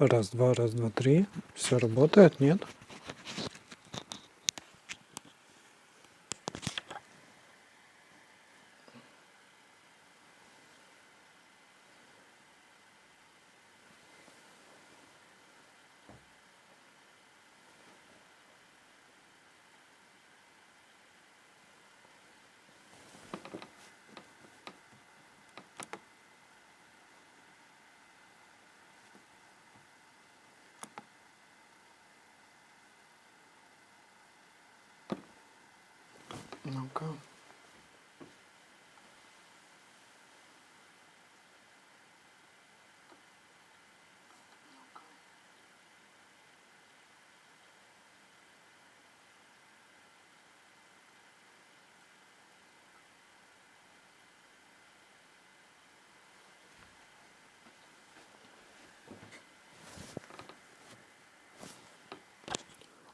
Раз, два, три. Все работает, нет? Ну-ка.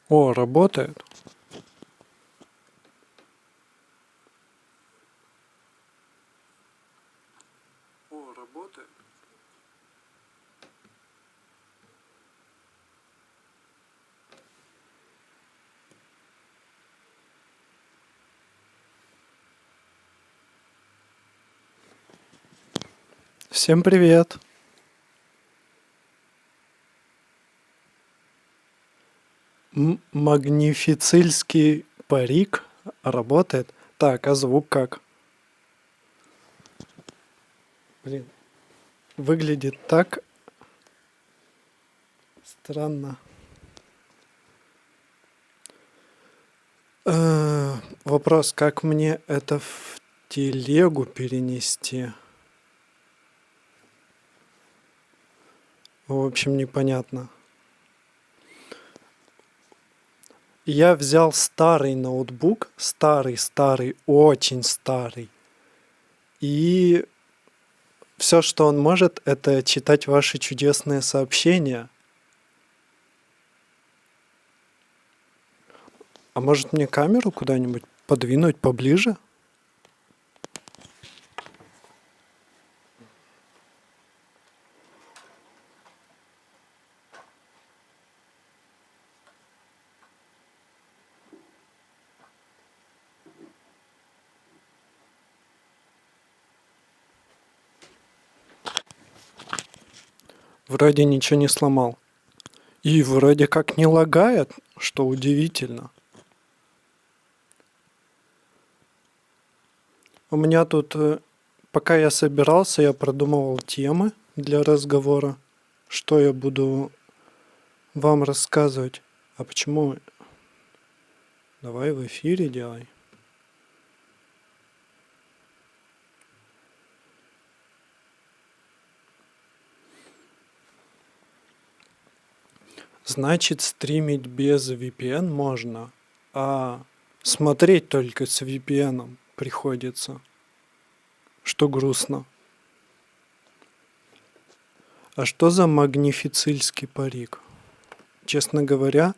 О, работает. О, работает. Всем привет. Магнифицильский парик работает. Так, а звук как? Блин, выглядит так странно. Вопрос, как мне это в телегу перенести? В общем, непонятно. Я взял старый ноутбук, старый, очень старый. И все, что он может, это читать ваши чудесные сообщения. А может мне камеру куда-нибудь подвинуть поближе? Вроде ничего не сломал. И вроде как не лагает, что удивительно. У меня тут, пока я собирался, я продумывал темы для разговора, что я буду вам рассказывать. А почему? Давай в эфире делай. Значит, стримить без VPN можно, а смотреть только с VPN приходится, что грустно. А что за магнифицильский парик? Честно говоря,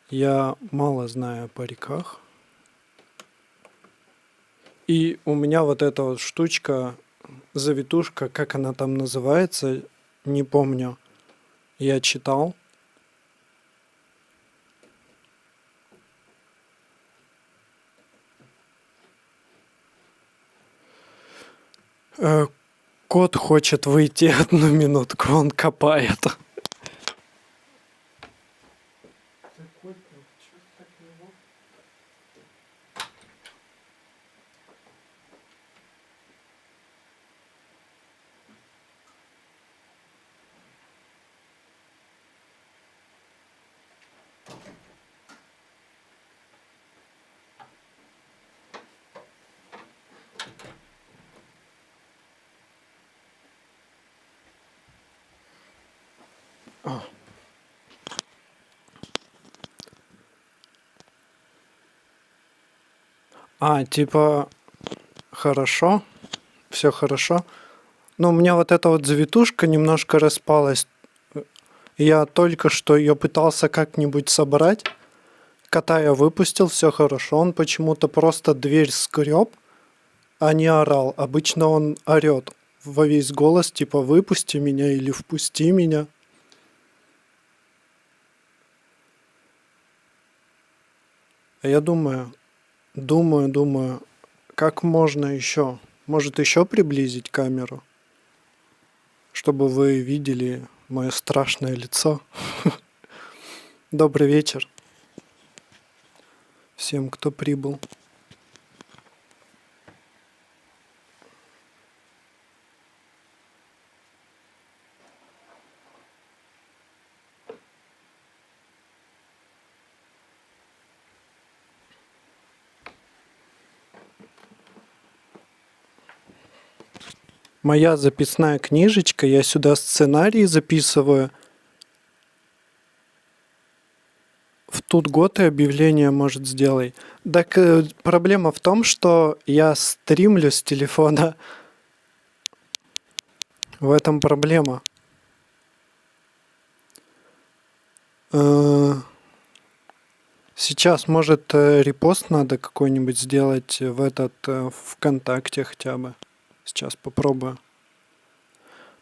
я мало знаю о париках. И у меня вот эта вот штучка, завитушка, как она там называется, не помню. Я читал. Кот хочет выйти 1 минутку, он копает. Типа, хорошо, все хорошо. Но у меня вот эта вот завитушка немножко распалась. Я только что ее пытался как-нибудь собрать. Кота я выпустил, все хорошо. Он почему-то просто дверь скреб, а не орал. Обычно он орет во весь голос, типа «выпусти меня» или «впусти меня». А я думаю, как можно еще? Может еще приблизить камеру, чтобы вы видели мое страшное лицо? Добрый вечер всем, кто прибыл. Моя записная книжечка, я сюда сценарии записываю. В тут год и объявление, может, сделай. Так проблема в том, что я стримлю с телефона. В этом проблема. Сейчас, может, репост надо какой-нибудь сделать в этот ВКонтакте хотя бы. Сейчас попробую.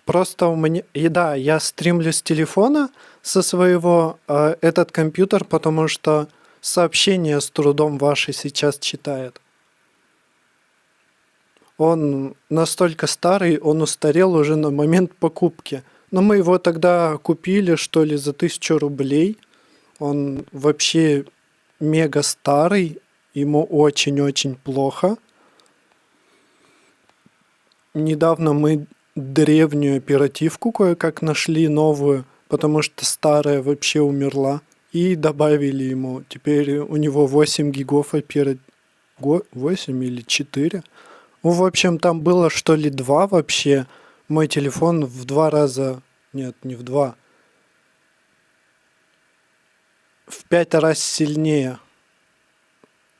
Просто у меня... И да, я стримлю с телефона со своего этот компьютер, потому что сообщения с трудом ваши сейчас читает. Он настолько старый, он устарел уже на момент покупки. Но мы его тогда купили, что ли, за 1000 рублей. Он вообще мега старый, ему очень-очень плохо. Недавно мы древнюю оперативку кое-как нашли, новую, потому что старая вообще умерла. И добавили ему. Теперь у него 8 гигов 8 или 4. Ну, в общем, там было что ли 2 вообще. Мой телефон в 2 раза... Нет, не в 2. В 5 раз сильнее.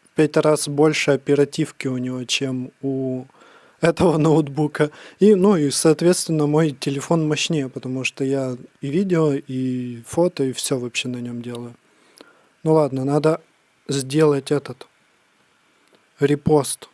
В 5 раз больше оперативки у него, чем у этого ноутбука. И, ну, и, соответственно, мой телефон мощнее, потому что я и видео, и фото, и все вообще на нем делаю. Ну ладно, надо сделать этот репост.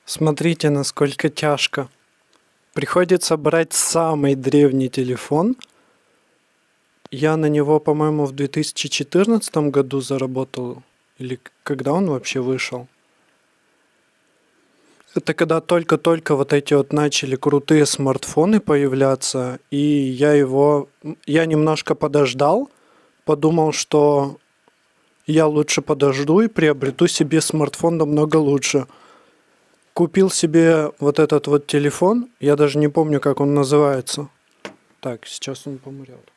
Смотрите, насколько тяжко. Приходится брать самый древний телефон. Я на него, по-моему, в 2014 году заработал. Или когда он вообще вышел? Это когда только-только вот эти вот начали крутые смартфоны появляться. И я немножко подождал. Подумал, что я лучше подожду и приобрету себе смартфон намного лучше. Купил себе вот этот вот телефон. Я даже не помню, как он называется. Так, сейчас он помрет.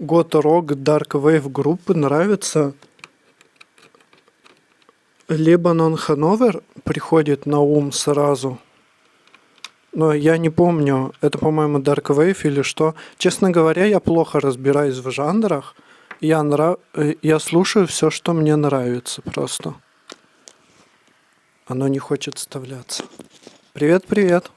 Goto Rock, Dark Wave группы нравится. Lebanon Hanover приходит на ум сразу. Но я не помню, это, по-моему, Dark Wave или что. Честно говоря, я плохо разбираюсь в жанрах. Я слушаю все, что мне нравится просто. Оно не хочет вставляться. Привет, привет.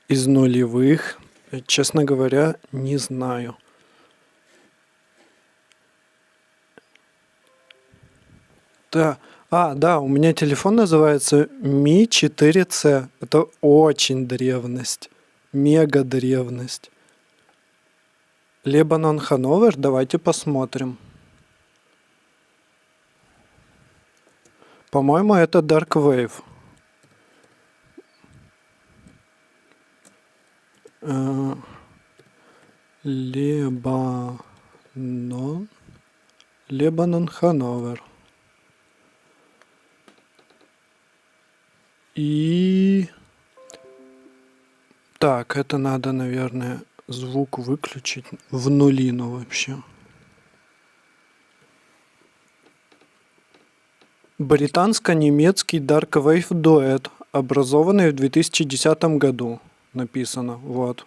Из нулевых, честно говоря, не знаю. Да. Да, у меня телефон называется Mi 4C. Это очень древность. Мега древность. Lebanon Hanover, давайте посмотрим. По-моему, это Dark Wave. Lebanon Hanover. И... Так, это надо, наверное, звук выключить в нулину вообще. Британско-немецкий Dark Wave дуэт, образованный в 2010 году. Написано, вот.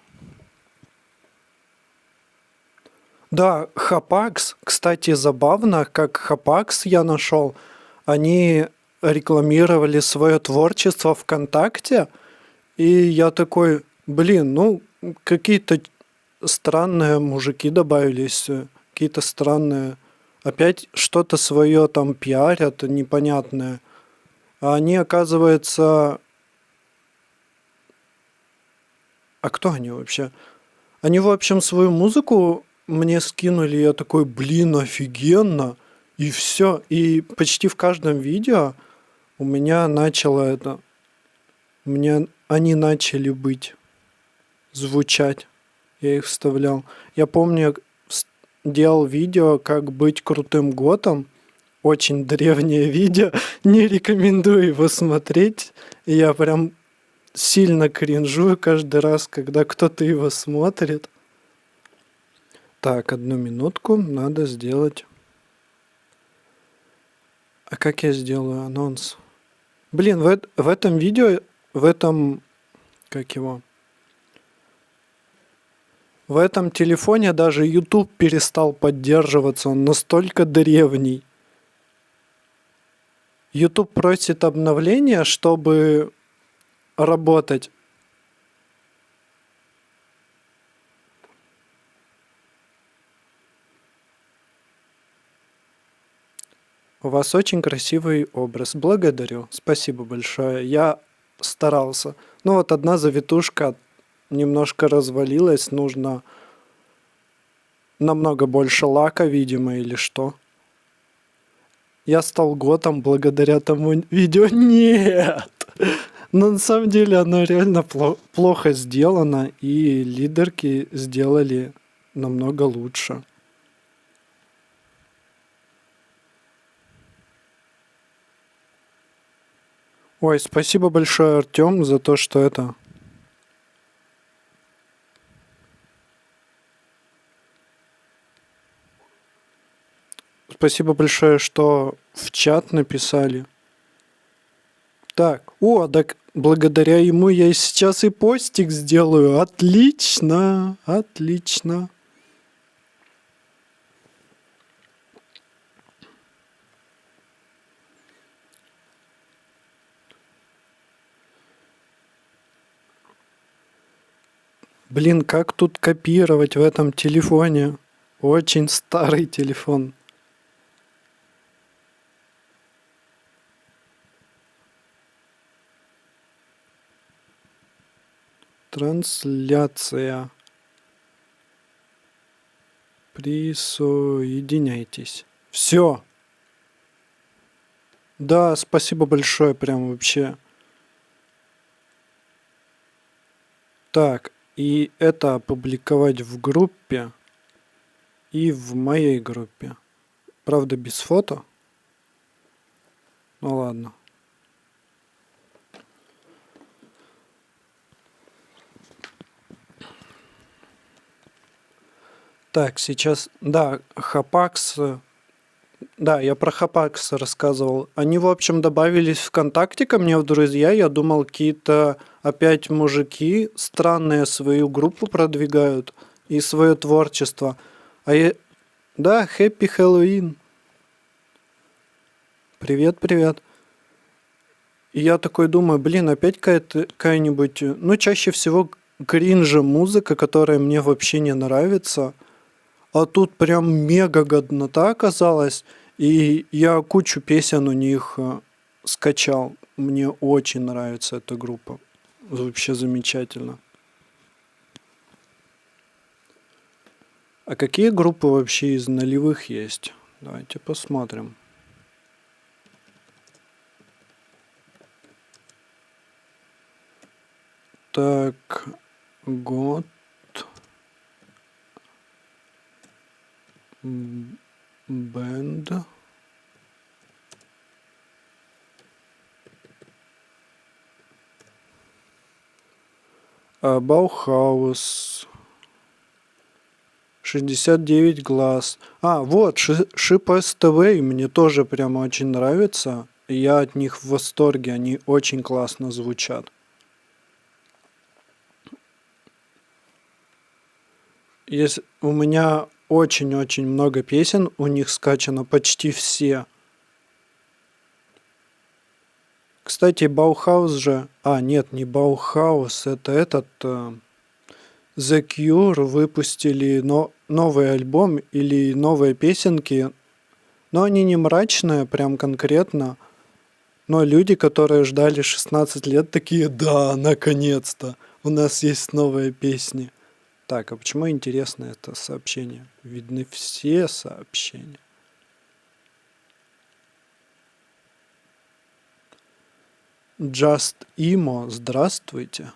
Да, Хапакс, кстати, забавно, как Хапакс я нашел. Они рекламировали свое творчество ВКонтакте, и я такой, блин, ну, какие-то странные мужики добавились, какие-то странные, опять что-то свое там пиарят, непонятное. А они, оказывается... А кто они вообще? Они, в общем, свою музыку мне скинули, я такой, блин, офигенно. И все. И почти в каждом видео у меня начало это... Мне они начали быть, звучать. Я их вставлял. Я помню, делал видео, как быть крутым готом. Очень древнее видео. Не рекомендую его смотреть. Я прям сильно кринжую каждый раз, когда кто-то его смотрит. Так, одну минутку. Надо сделать... А как я сделаю анонс? Блин, в этом видео, в этом... Как его? В этом телефоне даже YouTube перестал поддерживаться. Он настолько древний. YouTube просит обновления, чтобы работать. У вас очень красивый образ. Благодарю. Спасибо большое. Я старался. Ну вот одна завитушка немножко развалилась. Нужно намного больше лака, видимо, или что. Я стал готом благодаря тому видео. Нет! Но на самом деле оно реально плохо сделано. И лидерки сделали намного лучше. Ой, спасибо большое, Артём, за то, что это... Спасибо большое, что в чат написали. Так, так благодаря ему я сейчас и постик сделаю. Отлично, отлично. Блин, как тут копировать в этом телефоне? Очень старый телефон. Трансляция. Присоединяйтесь. Все. Да, спасибо большое, прям вообще. Так, и это опубликовать в группе и в моей группе. Правда, без фото. Ну ладно. Так, сейчас, да, Хапакс, да, я про Хапакс рассказывал. Они, в общем, добавились ВКонтакте ко мне в друзья. Я думал, какие-то опять мужики странные свою группу продвигают и свое творчество. Да, Happy Halloween. Привет, привет. И я такой думаю, блин, опять какая-нибудь, ну, чаще всего кринжа музыка, которая мне вообще не нравится. А тут прям мега годнота оказалась. И я кучу песен у них скачал. Мне очень нравится эта группа. Вообще замечательно. А какие группы вообще из нулевых есть? Давайте посмотрим. Так, год. Бенд. Баухаус. 69 глаз. Вот, Шип СТВ мне тоже прямо очень нравится. Я от них в восторге, они очень классно звучат. У меня очень-очень много песен, у них скачано почти все. Кстати, Баухаус же... нет, не Баухаус, это этот... The Cure выпустили новый альбом или новые песенки, но они не мрачные прям конкретно, но люди, которые ждали 16 лет, такие: да, наконец-то, у нас есть новые песни. Так, а почему интересно это сообщение? Видны все сообщения. Just Emo, здравствуйте.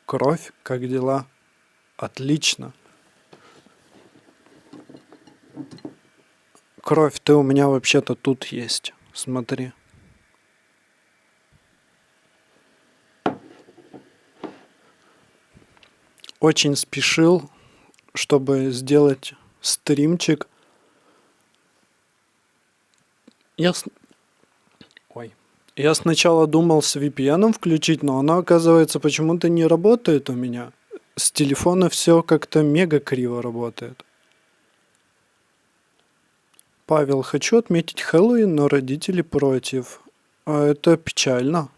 Кровь, как дела? Отлично. Кровь, ты у меня вообще-то тут есть. Смотри. Очень спешил, чтобы сделать стримчик. Я сначала думал с VPN включить, но оно, оказывается, почему-то не работает у меня. С телефона все как-то мега криво работает. Павел, хочу отметить Хэллоуин, но родители против. Это печально.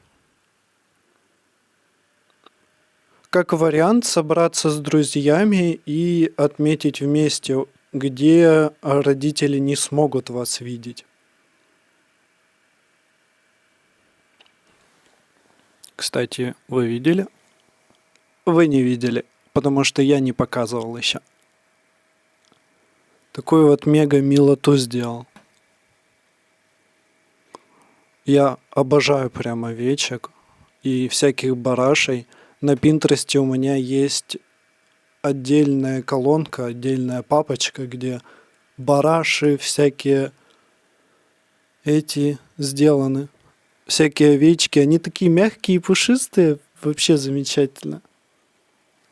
Как вариант, собраться с друзьями и отметить вместе, где родители не смогут вас видеть. Кстати, вы видели? Вы не видели, потому что я не показывал еще. Такую вот мега милоту сделал. Я обожаю прямо овечек и всяких барашей. На Пинтересте у меня есть отдельная колонка, отдельная папочка, где бараши всякие эти сделаны. Всякие овечки, они такие мягкие и пушистые, вообще замечательно.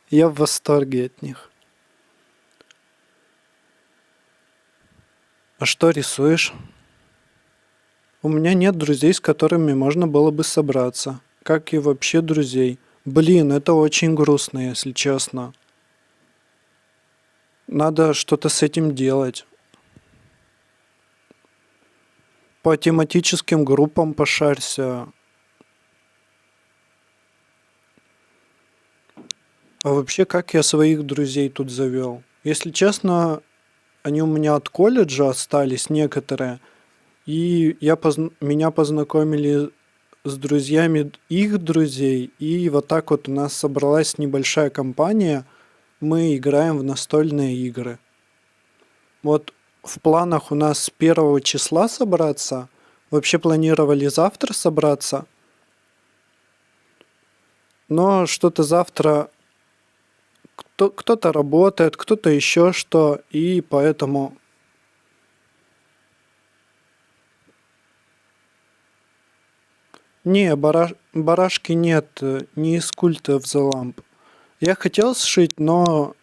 Я в восторге от них. А что рисуешь? У меня нет друзей, с которыми можно было бы собраться. Как и вообще друзей. Блин, это очень грустно, если честно. Надо что-то с этим делать. По тематическим группам пошарься. А вообще, как я своих друзей тут завел? Если честно, они у меня от колледжа остались некоторые. И меня познакомили с друзьями их друзей. И вот так вот у нас собралась небольшая компания. Мы играем в настольные игры. Вот в планах у нас с 1 числа собраться. Вообще планировали завтра собраться. Но что-то завтра кто-то работает, кто-то еще что. И поэтому... Не, барашки нет, не из культа of the Lamp. Я хотел сшить, но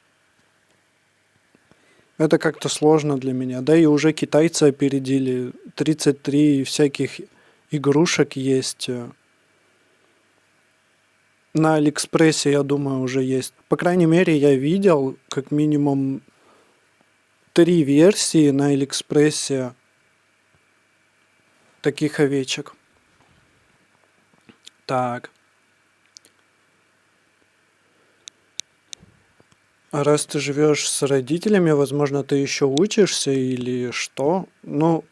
это как-то сложно для меня. Да и уже китайцы опередили. 33 всяких игрушек есть. На Алиэкспрессе, я думаю, уже есть. По крайней мере, я видел как минимум 3 версии на Алиэкспрессе таких овечек. Так. А раз ты живешь с родителями, возможно, ты еще учишься или что? Ну,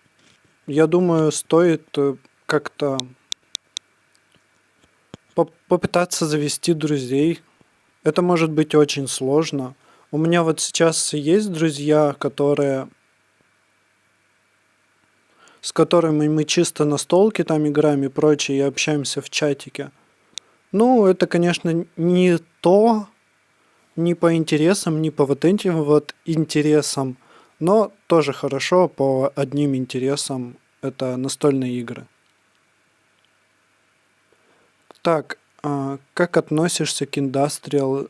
я думаю, стоит как-то попытаться завести друзей. Это может быть очень сложно. У меня вот сейчас есть друзья, с которыми мы чисто на столке там играем и прочее, и общаемся в чатике. Ну, это, конечно, не то, не по интересам, не по вот этим вот интересам, но тоже хорошо по одним интересам. Это настольные игры. Так, как относишься к индастриал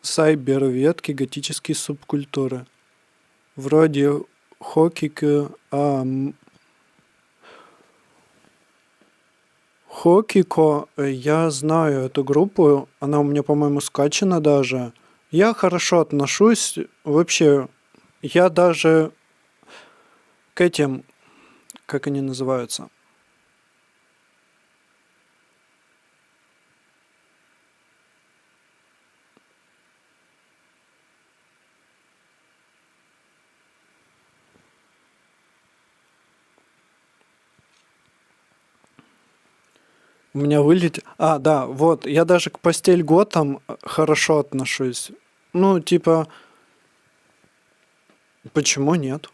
сайбер ветке готической субкультуры? Вроде Хокико, Хокико, я знаю эту группу, она у меня, по-моему, скачана даже. Я хорошо отношусь, вообще, я даже к этим, как они называются? У меня вылетит. Да, вот, я даже к постель готам хорошо отношусь. Ну, типа, почему нет?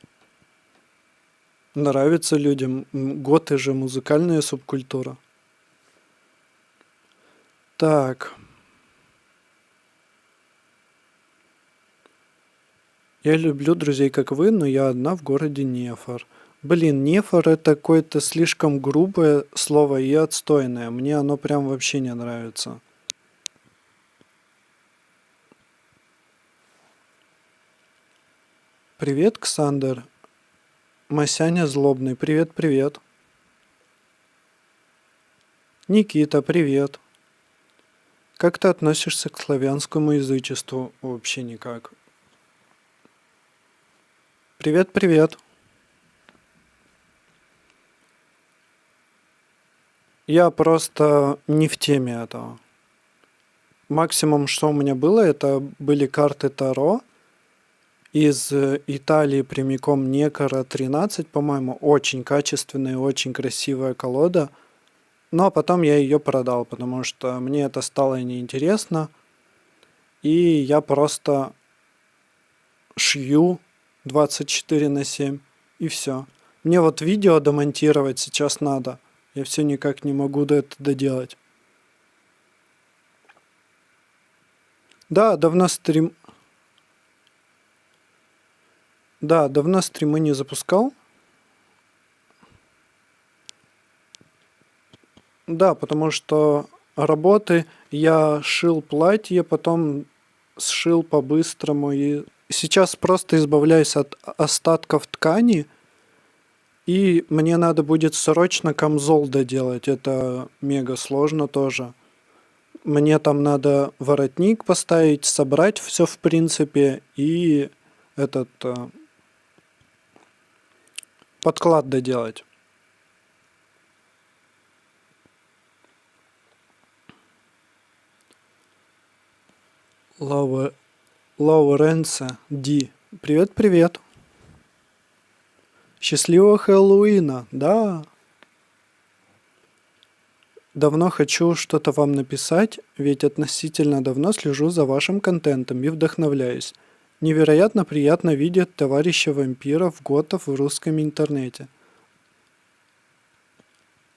Нравится людям. Готы же музыкальная субкультура. Так, я люблю друзей, как вы, но я одна в городе Нефор. Блин, Нефор это какое-то слишком грубое слово и отстойное. Мне оно прям вообще не нравится. Привет, Ксандер. Масяня злобный. Привет, привет. Никита, привет. Как ты относишься к славянскому язычеству? Вообще никак. Привет, привет. Я просто не в теме этого. Максимум, что у меня было, это были карты Таро из Италии прямиком Некора 13, по-моему, очень качественная, очень красивая колода. Но потом я ее продал, потому что мне это стало неинтересно. И я просто шью 24/7 и все. Мне вот видео домонтировать сейчас надо. Я все никак не могу до это доделать. Да, давно стрим... Да, давно стримы не запускал. Да, потому что работы я шил платье, потом сшил по-быстрому и сейчас просто избавляюсь от остатков ткани, и мне надо будет срочно камзол доделать. Это мега сложно тоже. Мне там надо воротник поставить, собрать все в принципе и этот подклад доделать. Лауэ... Лауренса Ди. Привет, привет. Счастливого Хэллоуина, да. Давно хочу что-то вам написать, ведь относительно давно слежу за вашим контентом и вдохновляюсь. Невероятно приятно видеть товарища вампиров, готов в русском интернете.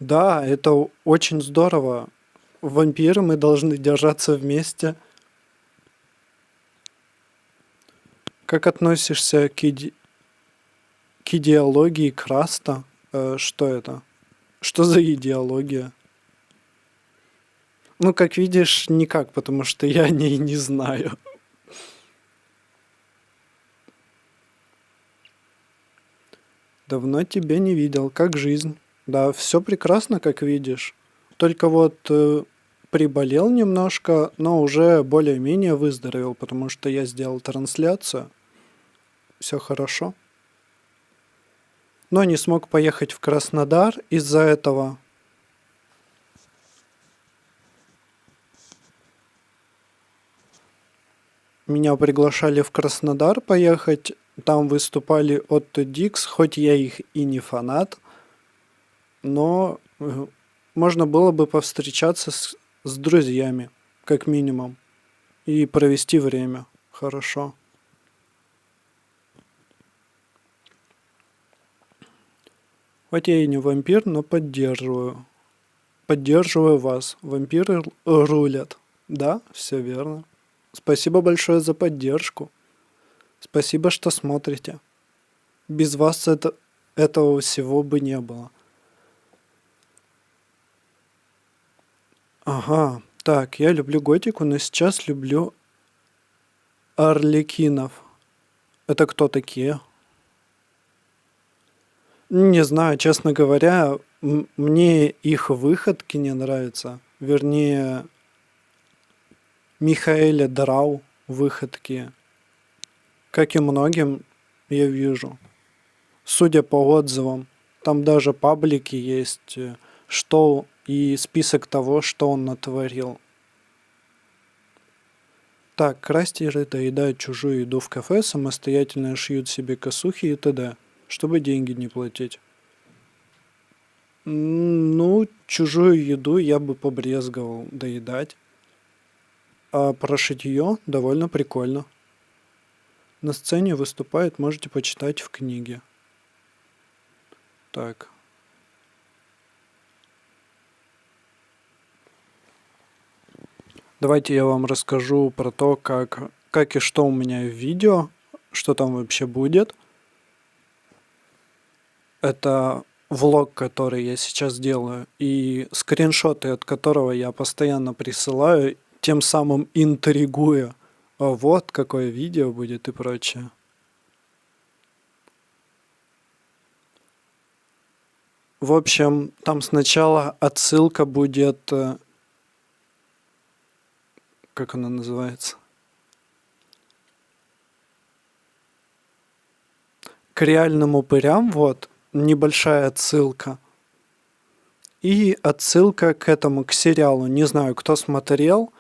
Да, это очень здорово. Вампиры мы должны держаться вместе. Как относишься к идеологии Краста? Что это? Что за идеология? Ну, как видишь, никак, потому что я о ней не знаю. Давно тебя не видел. Как жизнь? Да, все прекрасно, как видишь. Только вот приболел немножко, но уже более-менее выздоровел, потому что я сделал трансляцию. Все хорошо. Но не смог поехать в Краснодар из-за этого. Меня приглашали в Краснодар поехать. Там выступали Отто Дикс, хоть я их и не фанат, но можно было бы повстречаться с друзьями, как минимум, и провести время хорошо. Хоть я и не вампир, но поддерживаю. Поддерживаю вас. Вампиры рулят. Да, все верно. Спасибо большое за поддержку. Спасибо, что смотрите. Без вас этого всего бы не было. Ага, так, я люблю готику, но сейчас люблю арлекинов. Это кто такие? Не знаю, честно говоря, мне их выходки не нравятся. Вернее, Михаэля Драу выходки. Как и многим, я вижу. Судя по отзывам, там даже паблики есть, что и список того, что он натворил. Так, крастеры доедают чужую еду в кафе, самостоятельно шьют себе косухи и т.д., чтобы деньги не платить. Ну, чужую еду я бы побрезговал доедать. А про шитье довольно прикольно. На сцене выступает, можете почитать в книге. Так. Давайте я вам расскажу про то, как и что у меня в видео, что там вообще будет. Это влог, который я сейчас делаю, и скриншоты, от которого я постоянно присылаю, тем самым интригуя. А вот какое видео будет и прочее. В общем, там сначала отсылка будет, как она называется? К реальным упырям, вот, небольшая отсылка. И отсылка к этому, к сериалу. Не знаю, кто смотрел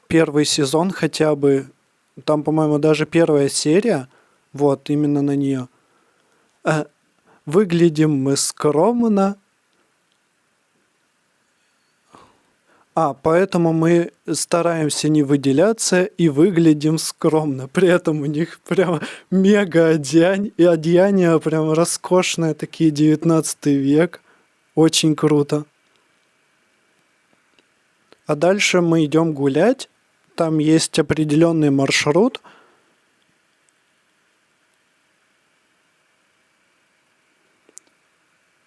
первый сезон хотя бы. Там, по-моему, даже первая серия. Вот, именно на нее. Выглядим мы скромно. Поэтому мы стараемся не выделяться и выглядим скромно. При этом у них прямо мега одеяния прям роскошные, такие 19 век. Очень круто. А дальше мы идем гулять. Там есть определенный маршрут.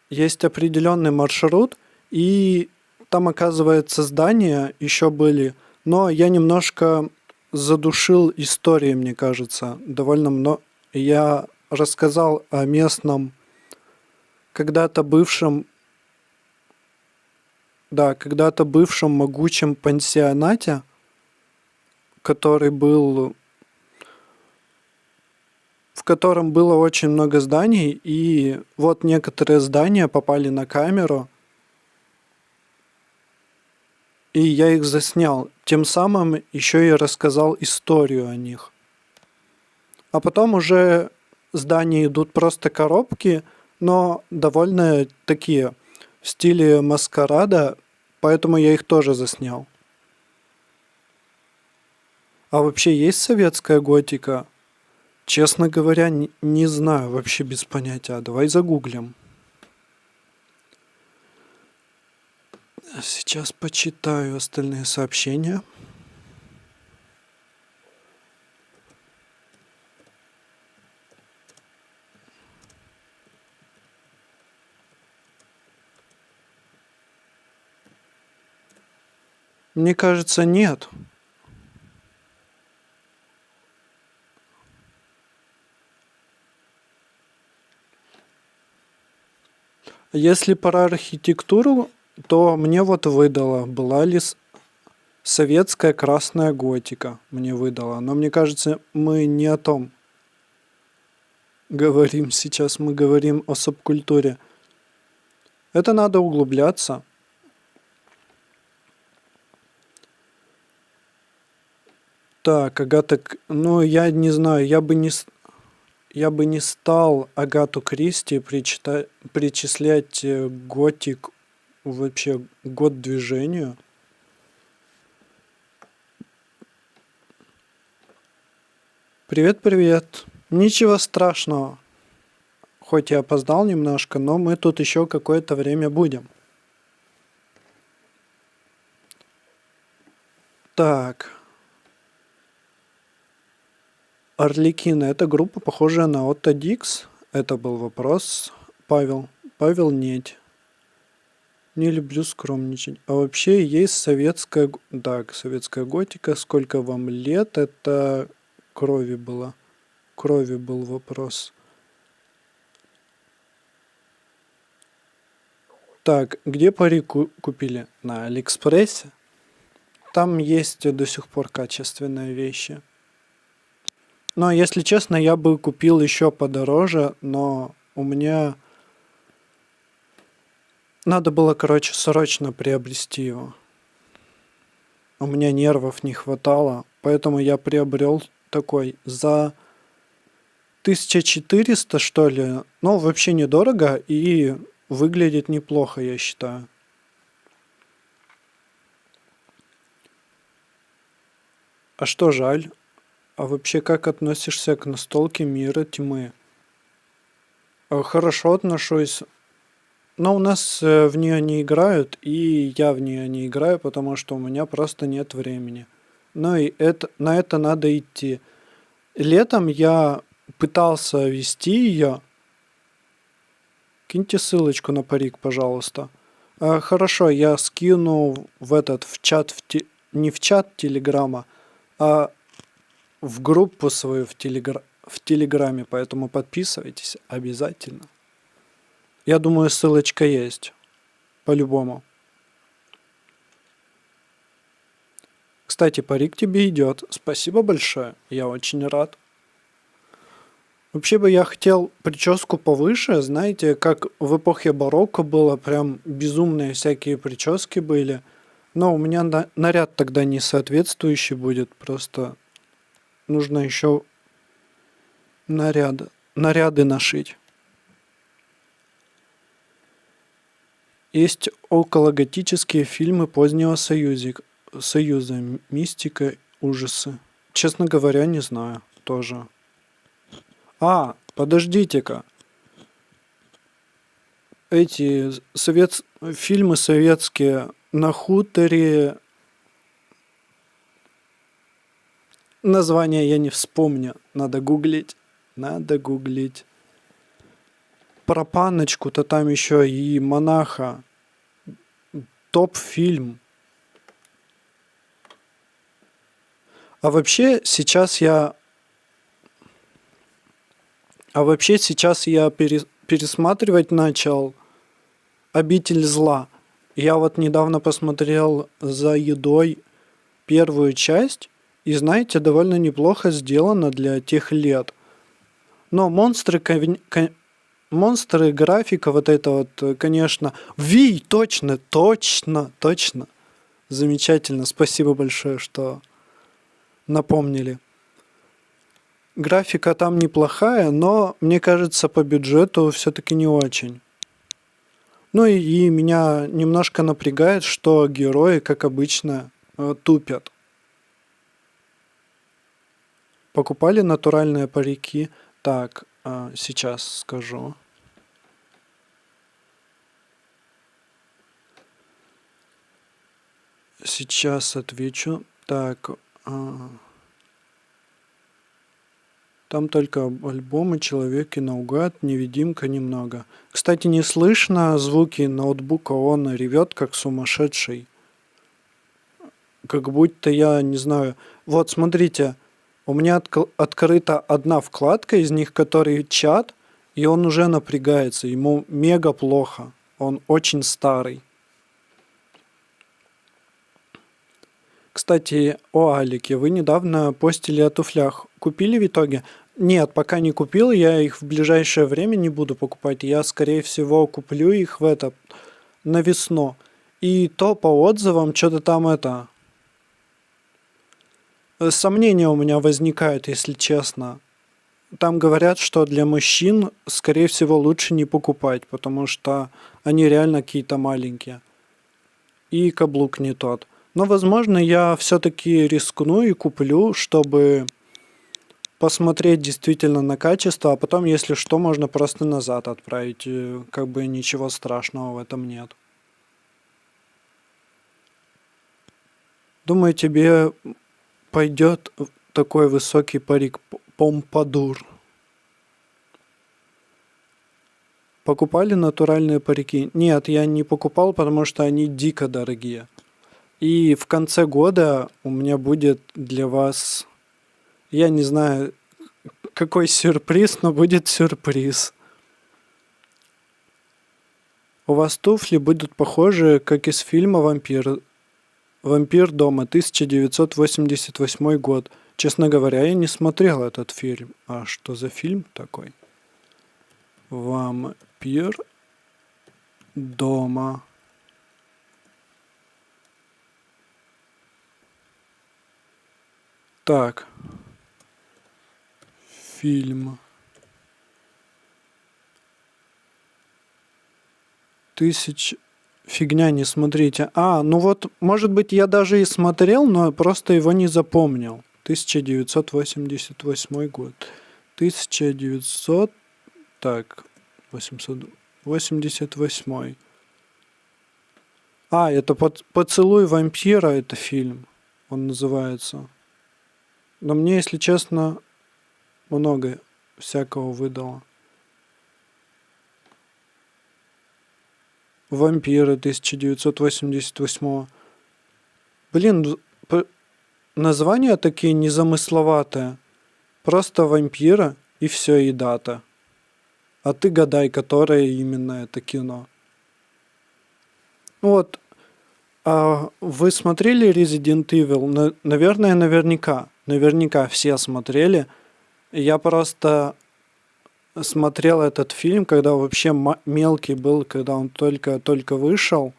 Есть определенный маршрут, и там, оказывается, здания еще были. Но я немножко задушил истории, мне кажется. Довольно много. Я рассказал о местном, когда-то бывшем могучем пансионате, который был, в котором было очень много зданий, и вот некоторые здания попали на камеру, и я их заснял. Тем самым еще и рассказал историю о них. А потом уже здания идут просто коробки, но довольно такие в стиле маскарада, поэтому я их тоже заснял. А вообще есть советская готика? Честно говоря, не знаю, вообще без понятия. Давай загуглим. Сейчас почитаю остальные сообщения. Мне кажется, нет. Если про архитектуру, то мне вот выдало, была ли советская красная готика. Мне выдала. Но мне кажется, мы не о том говорим сейчас. Мы говорим о субкультуре. Это надо углубляться. Так, Агата... Ну, я не знаю, я бы не стал Агату Кристи причислять готик, вообще год движению. Привет, привет. Ничего страшного. Хоть и опоздал немножко, но мы тут еще какое-то время будем. Так. Арлекины. Это группа, похожая на Отто Дикс. Это был вопрос. Павел. Павел Недь. Не люблю скромничать. А вообще есть советская... Да, советская готика. Сколько вам лет? Это крови было. Крови был вопрос. Так, где парик купили? На Алиэкспрессе? Там есть до сих пор качественные вещи. Но, если честно, я бы купил еще подороже, но у меня надо было, короче, срочно приобрести его. У меня нервов не хватало, поэтому я приобрел такой за 1400, что ли. Ну, вообще недорого и выглядит неплохо, я считаю. А что жаль? А вообще как относишься к настолке Мира Тьмы? Хорошо отношусь. Но у нас в нее не играют, и я в нее не играю, потому что у меня просто нет времени. Ну и на это надо идти. Летом я пытался вести ее. Киньте ссылочку на парик, пожалуйста. Хорошо, я скину в чат, не в чат Телеграма, а в группу свою в Телеграме, поэтому подписывайтесь обязательно. Я думаю, ссылочка есть. По-любому. Кстати, парик тебе идет. Спасибо большое. Я очень рад. Вообще бы я хотел прическу повыше. Знаете, как в эпохе барокко было, прям безумные всякие прически были. Но у меня наряд тогда не соответствующий будет. Просто нужно еще наряды нашить. Есть окологотические фильмы позднего союза, мистика, ужасы. Честно говоря, не знаю тоже. Подождите-ка. Эти фильмы советские на хуторе. Название я не вспомню. Надо гуглить. Про паночку-то там еще и монаха. Топ-фильм. А вообще сейчас я пересматривать начал «Обитель зла». Я вот недавно посмотрел «За едой» первую часть, и, знаете, довольно неплохо сделано для тех лет. Но монстры, графика вот это вот, конечно... точно. Замечательно, спасибо большое, что напомнили. Графика там неплохая, но, мне кажется, по бюджету все-таки не очень. Ну и меня немножко напрягает, что герои, как обычно, тупят. Покупали натуральные парики. Так, сейчас скажу. Сейчас отвечу. Так, там только альбомы, человек и наугад, невидимка немного. Кстати, не слышно звуки ноутбука, он ревет как сумасшедший. Как будто я не знаю. Вот, смотрите, у меня открыта одна вкладка из них, который чат, и он уже напрягается, ему мега плохо. Он очень старый. Кстати, о Алике, вы недавно постили о туфлях. Купили в итоге? Нет, пока не купил, я их в ближайшее время не буду покупать. Я, скорее всего, куплю их на весну. И то по отзывам, что-то там сомнения у меня возникают, если честно. Там говорят, что для мужчин, скорее всего, лучше не покупать, потому что они реально какие-то маленькие. И каблук не тот. Но, возможно, я все-таки рискну и куплю, чтобы посмотреть действительно на качество, а потом, если что, можно просто назад отправить. Как бы ничего страшного в этом нет. Думаю, тебе пойдет такой высокий парик помпадур. Покупали натуральные парики? Нет, я не покупал, потому что они дико дорогие. И в конце года у меня будет для вас, я не знаю, какой сюрприз, но будет сюрприз. У вас туфли будут похожи, как из фильма «Вампир». «Вампир дома», 1988 год. Честно говоря, я не смотрел этот фильм. А что за фильм такой? «Вампир дома». Так. Фильм. Фигня, не смотрите. Ну вот, может быть, я даже и смотрел, но просто его не запомнил. 1988 год. 1900... Так, 888. Это «Поцелуй вампира», это фильм. Он называется. Но мне, если честно, много всякого выдало. «Вампиры» 1988. Блин, названия такие незамысловатые. Просто «Вампира» и все, и дата. А ты гадай, которое именно это кино. Вот. А вы смотрели Resident Evil? Наверное, наверняка. Наверняка все смотрели. Я просто смотрел этот фильм, когда вообще мелкий был, когда он только вышел.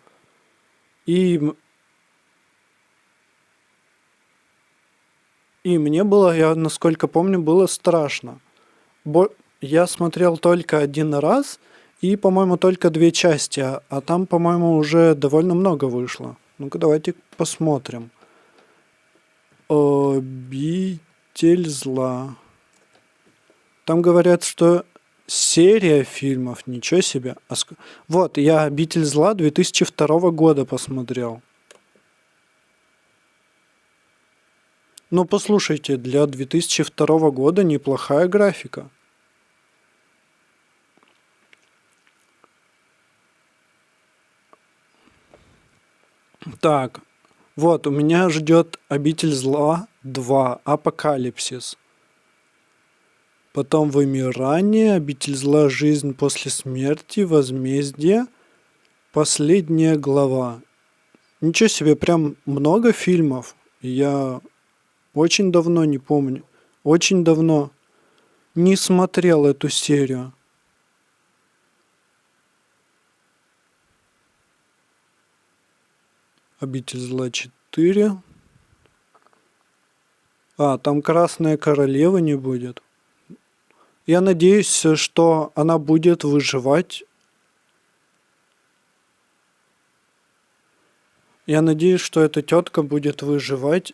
И мне было, я насколько помню, было страшно. Я смотрел только один раз, и, по-моему, только 2 части, а там, по-моему, уже довольно много вышло. Ну-ка, давайте посмотрим. «Обитель зла». Там говорят, что серия фильмов, ничего себе. Вот, я «Обитель зла» 2002 года посмотрел. Ну, послушайте, для 2002 года неплохая графика. Так, вот, у меня ждет «Обитель зла 2. Апокалипсис». Потом «Вымирание», «Обитель зла. Жизнь после смерти», «Возмездие», «Последняя глава». Ничего себе, прям много фильмов. Я очень давно не помню. Очень давно не смотрел эту серию. «Обитель зла 4». Там «Красная королева» не будет. Я надеюсь, что она будет выживать. Я надеюсь, что эта тетка будет выживать.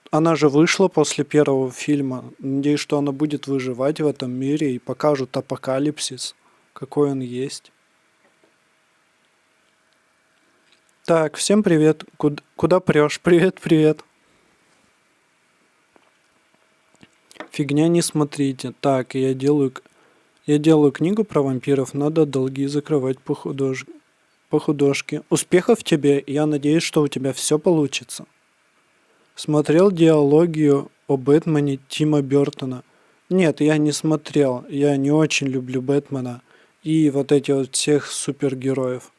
Она же вышла после первого фильма. Надеюсь, что она будет выживать в этом мире и покажут апокалипсис, какой он есть. Так, всем привет. Куда прешь? Привет, привет. Фигня, не смотрите. Так, я делаю книгу про вампиров. Надо долги закрывать по художке. Успехов тебе. Я надеюсь, что у тебя все получится. Смотрел диалогию о Бэтмене Тима Бёртона? Нет, я не смотрел. Я не очень люблю Бэтмена и вот эти вот всех супергероев.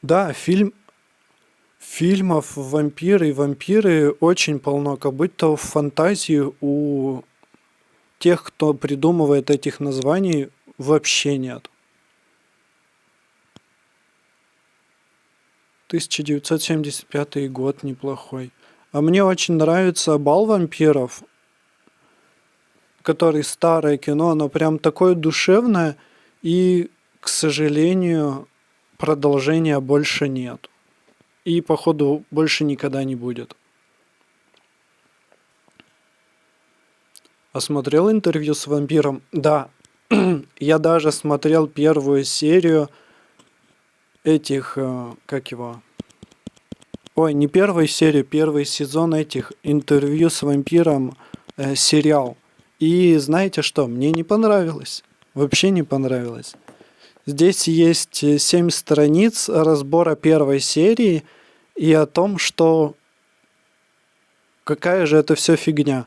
Да, фильмов вампиры и вампиры очень полно, как будто в фантазии у тех, кто придумывает этих названий, вообще нет. 1975 год неплохой. А мне очень нравится «Бал вампиров», который старое кино, оно прям такое душевное, и, к сожалению, продолжения больше нет. И, походу, больше никогда не будет. А смотрел интервью с вампиром? Да. Я даже смотрел первую серию этих, как его? Ой, не первую серию, первый сезон этих интервью с вампиром, сериал. И знаете что? Мне не понравилось. Вообще не понравилось. Здесь есть 7 страниц разбора первой серии и о том, что какая же это все фигня.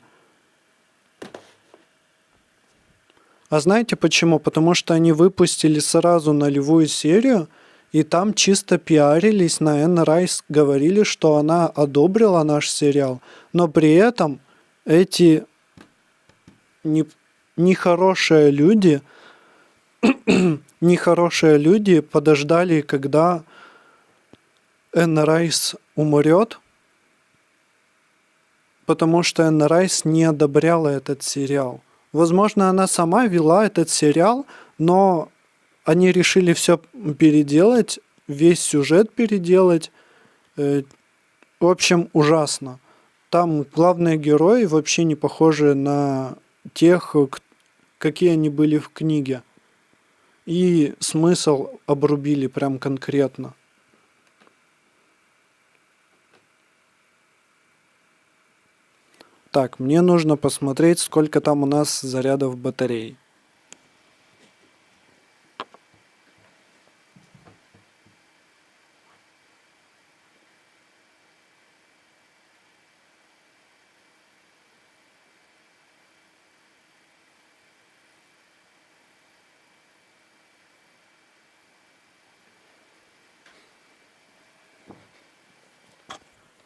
А знаете почему? Потому что они выпустили сразу нулевую серию, и там чисто пиарились на Энн Райс, говорили, что она одобрила наш сериал, но при этом эти нехорошие люди, нехорошие люди подождали, когда Энн Райс умрет, потому что Энн Райс не одобряла этот сериал. Возможно, она сама вела этот сериал, но они решили все переделать, весь сюжет переделать. В общем, ужасно. Там главные герои вообще не похожи на тех, какие они были в книге. И смысл обрубили прям конкретно. Так, мне нужно посмотреть, сколько там у нас зарядов батарей.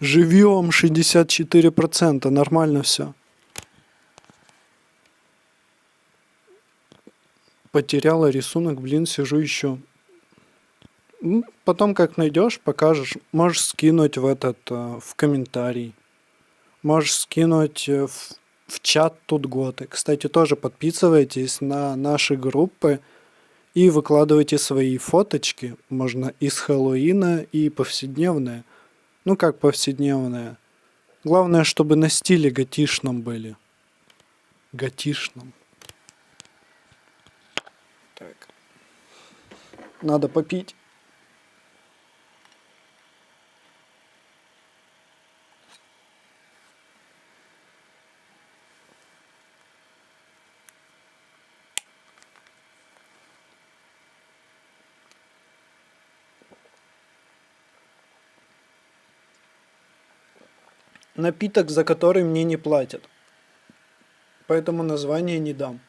Живем 64%, нормально все. Потеряла рисунок, блин, сижу еще. Потом как найдешь, покажешь. Можешь скинуть в комментарий. Можешь скинуть в чат тут готы. Кстати, тоже подписывайтесь на наши группы и выкладывайте свои фоточки. Можно из Хэллоуина и повседневные. Ну как повседневные. Главное, чтобы на стиле готишном были. Готишном. Так. Надо попить. Напиток, за который мне не платят. Поэтому название не дам.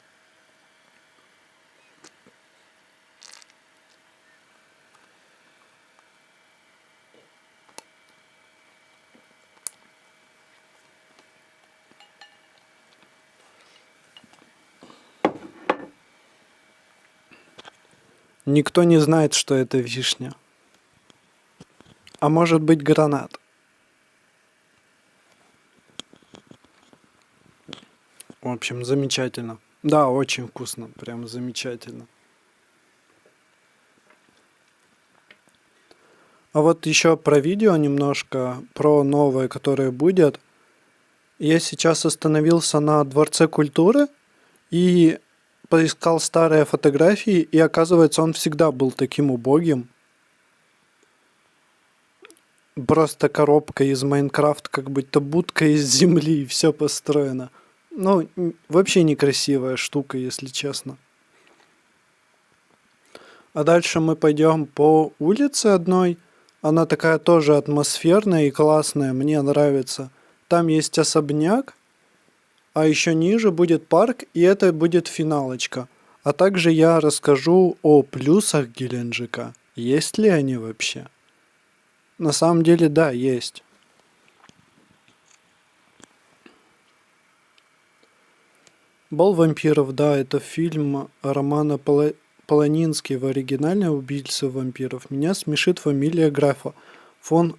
Никто не знает, что это вишня. А может быть гранат. В общем, замечательно. Да, очень вкусно. Прям замечательно. А вот еще про видео немножко, про новое, которое будет. Я сейчас остановился на Дворце культуры и поискал старые фотографии, и оказывается, он всегда был таким убогим. Просто коробка из Майнкрафта, как будто будка из земли, и все построено. Ну, вообще некрасивая штука, если честно. А дальше мы пойдем по улице одной. Она такая тоже атмосферная и классная, мне нравится. Там есть особняк, а еще ниже будет парк, и это будет финалочка. А также я расскажу о плюсах Геленджика. Есть ли они вообще? На самом деле, да, есть. Бал вампиров, да, это фильм Романа Поланинский в оригинале «Убийцы вампиров». Меня смешит фамилия графа. Фон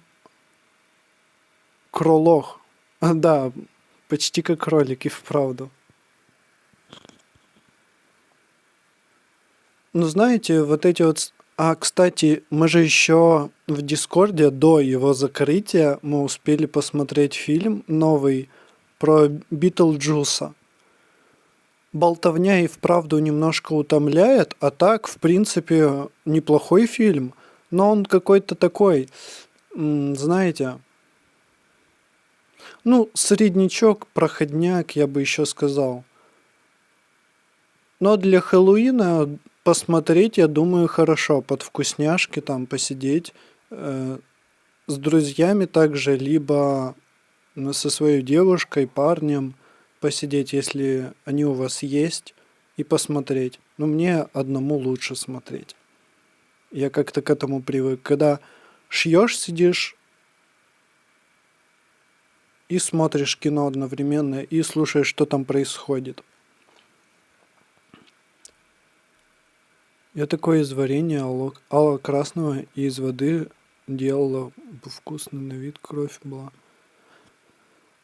Кролох. Да, почти как кролик и вправду. Ну, знаете, вот эти вот... А, кстати, мы же еще в Дискорде до его закрытия мы успели посмотреть фильм новый про Битлджуса. Болтовня и вправду немножко утомляет, а так, в принципе, неплохой фильм. Но он какой-то такой, знаете... Ну, среднячок, проходняк, я бы еще сказал. Но для Хэллоуина посмотреть, я думаю, хорошо. Под вкусняшки там посидеть. э, с друзьями также, либо со своей девушкой, парнем посидеть, если они у вас есть, и посмотреть. Но мне одному лучше смотреть. Я как-то к этому привык. Когда шьешь, сидишь и смотришь кино одновременно, и слушаешь, что там происходит. Я такое из варенья алого красного и из воды делала вкусный на вид, кровь была.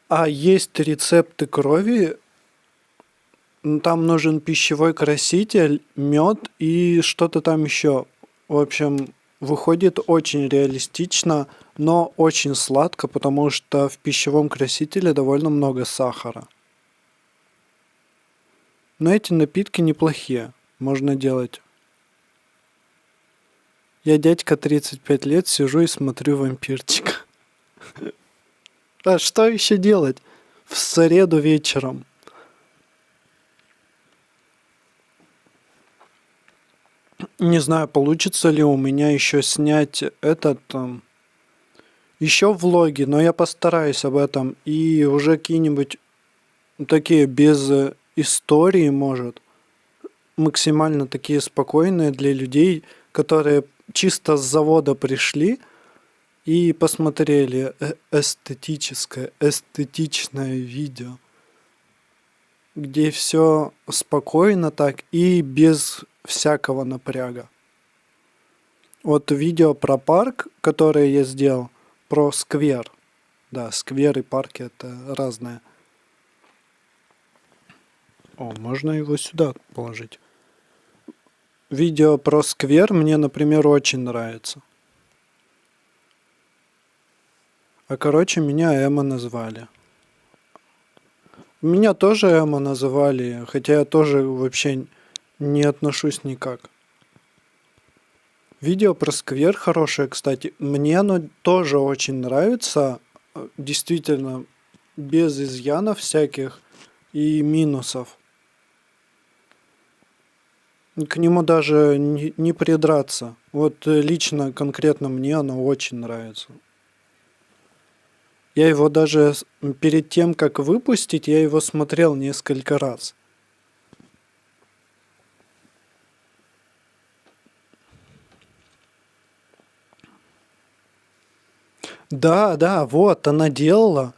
А есть рецепты крови. Там нужен пищевой краситель, мед и что-то там еще. В общем, выходит очень реалистично, но очень сладко, потому что в пищевом красителе довольно много сахара. Но эти напитки неплохие. Можно делать. Я дядька 35 лет, сижу и смотрю вампирчика. А что еще делать в среду вечером? Не знаю, получится ли у меня еще снять этот еще влоги, но я постараюсь об этом. И уже какие-нибудь такие без истории, может, максимально такие спокойные для людей, которые чисто с завода пришли и посмотрели эстетичное видео, где все спокойно так и без всякого напряга. Вот видео про парк, которое я сделал, про сквер. Да, сквер и парки это разное. О, можно его сюда положить. Видео про сквер мне, например, очень нравится. А короче, меня Эма назвали. Меня тоже Эма называли, хотя я тоже вообще не отношусь никак. Видео про сквер хорошее, кстати. Мне оно тоже очень нравится. Действительно, без изъянов всяких и минусов. К нему даже не придраться. Вот лично, конкретно мне оно очень нравится. Я его даже перед тем, как выпустить, я его смотрел несколько раз. Да, да, вот, она делала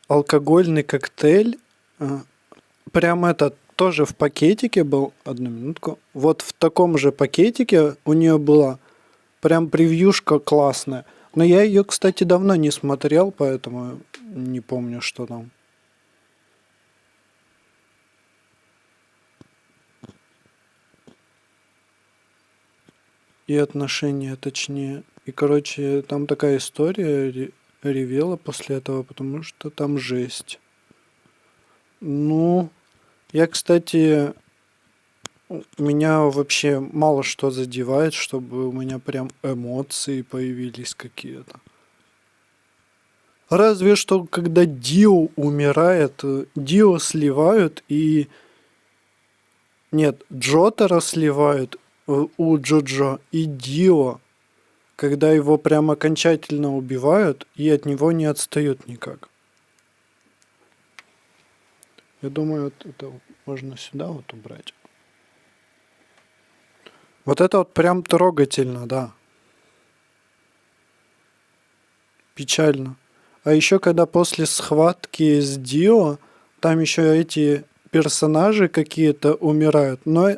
алкогольный коктейль. Прям этот тоже в пакетике был. Одну минутку. Вот в таком же пакетике у нее была прям превьюшка классная. Но я ее, кстати, давно не смотрел, поэтому не помню, что там. И отношения, точнее. И, короче, там такая история ревела после этого, потому что там жесть. Ну, я, кстати, меня вообще мало что задевает, чтобы у меня прям эмоции появились какие-то. Разве что, когда Дио умирает, Дио сливают и... Нет, Джотара сливают у Джоджо и Дио, когда его прям окончательно убивают и от него не отстают никак. Я думаю, вот это можно сюда вот убрать. Вот это вот прям трогательно, да. Печально. А еще когда после схватки с Дио, там еще эти персонажи какие-то умирают. Но и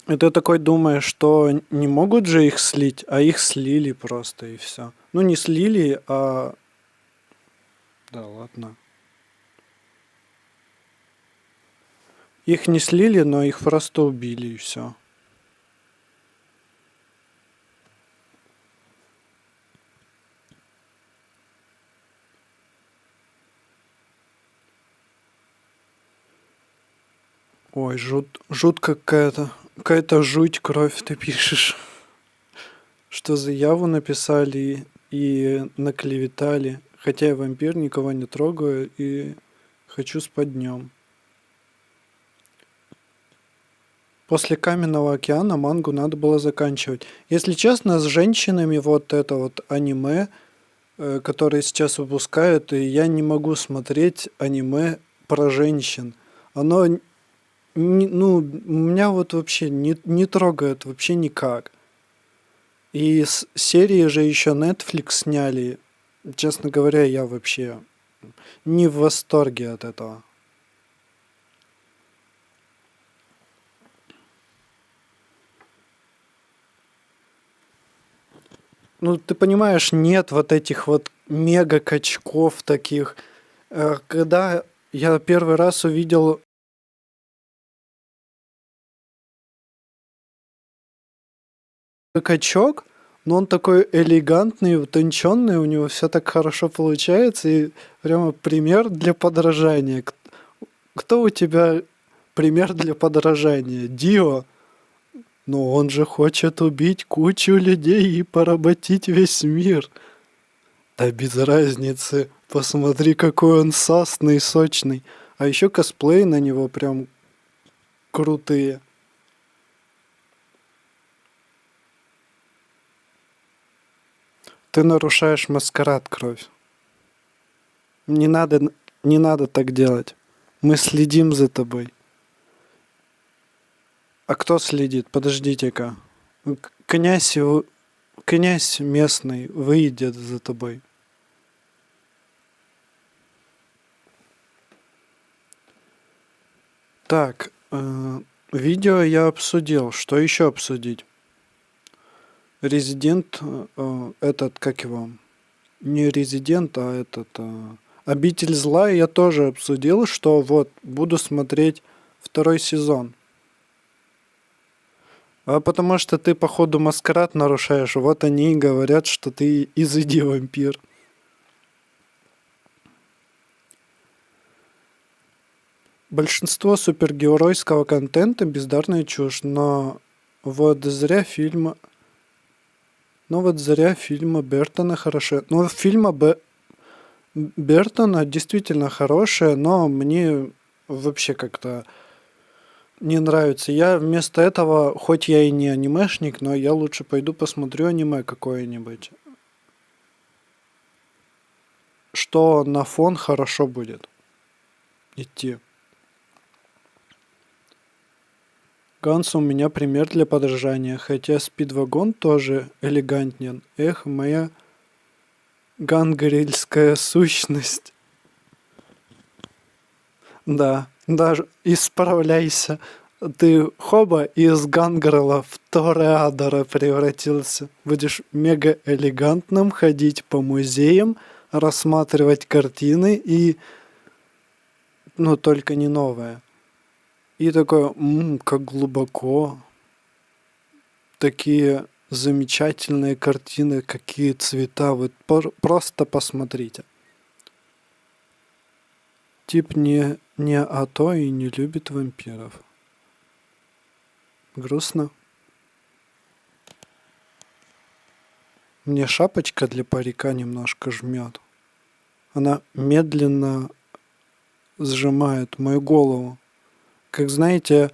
ты такой думаешь, что не могут же их слить, а их слили просто и все. Ну не слили, а... Да ладно. Их не слили, но их просто убили и все. Ой, жутко какая-то. Какая-то жуть, кровь ты пишешь. Что заяву написали и наклеветали. Хотя я вампир, никого не трогаю и хочу спать днем. После Каменного океана мангу надо было заканчивать. Если честно, с женщинами вот это вот аниме, которые сейчас выпускают, и я не могу смотреть аниме про женщин. Оно, ну, меня вот вообще не трогает вообще никак. И с серии же еще Netflix сняли. Честно говоря, я вообще не в восторге от этого. Ну, ты понимаешь, нет вот этих вот мега-качков таких. Когда я первый раз увидел качок, но он такой элегантный, утонченный, у него все так хорошо получается, и прямо пример для подражания. Кто у тебя пример для подражания? Дио? Но он же хочет убить кучу людей и поработить весь мир. Да без разницы. Посмотри, какой он сасный, сочный. А еще косплей на него прям крутые. Ты нарушаешь маскарад, кровь. Не надо, не надо так делать. Мы следим за тобой. А кто следит? Подождите-ка. Князь, князь местный выйдет за тобой. Так, видео я обсудил. Что еще обсудить? Резидент, этот, как его? Не резидент, а этот... Обитель зла я тоже обсудил, что вот буду смотреть второй сезон. А потому что ты, походу, маскарад нарушаешь. Вот они и говорят, что ты изыди вампир. Большинство супергеройского контента бездарная чушь, но вот зря фильмы... Но вот зря фильмы Бертона хорошие. Ну, фильмы Бертона действительно хорошие, но мне вообще как-то не нравится. Я вместо этого, хоть я и не анимешник, но я лучше пойду посмотрю аниме какое-нибудь. Что на фон хорошо будет идти. Ганс у меня пример для подражания, хотя Спидвагон тоже элегантнен. Эх, моя гангрельская сущность. Да, даже исправляйся. Ты хоба из гангрела в тореадора превратился. Будешь мега элегантным, ходить по музеям, рассматривать картины и... Ну, только не новое. И такое, как глубоко. Такие замечательные картины, какие цвета. Вы просто посмотрите. Тип не а то и не любит вампиров. Грустно. Мне шапочка для парика немножко жмет. Она медленно сжимает мою голову. Как знаете,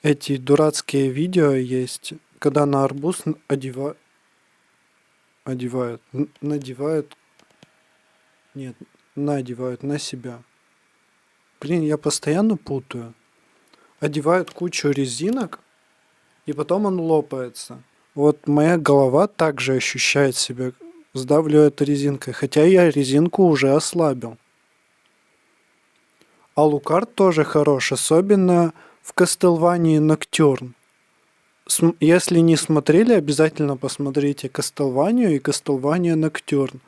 эти дурацкие видео есть, когда на арбуз надевают, нет, надевают на себя. Блин, я постоянно путаю. Одевают кучу резинок, и потом он лопается. Вот моя голова также ощущает себя, сдавливаю этой резинкой, хотя я резинку уже ослабил. А Лукард тоже хорош, особенно в Castlevania Nocturne. Если не смотрели, обязательно посмотрите Castlevania и Castlevania Nocturne.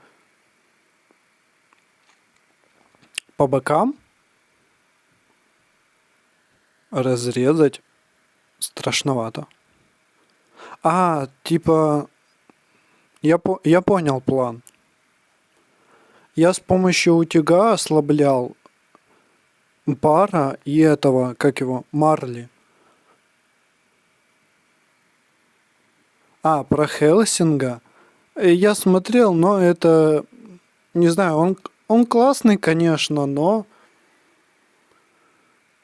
По бокам разрезать страшновато. Типа, я понял план. Я с помощью утюга ослаблял пара и этого, как его, Марли. Про Хелсинга. Я смотрел, но это... Не знаю, он классный, конечно, но...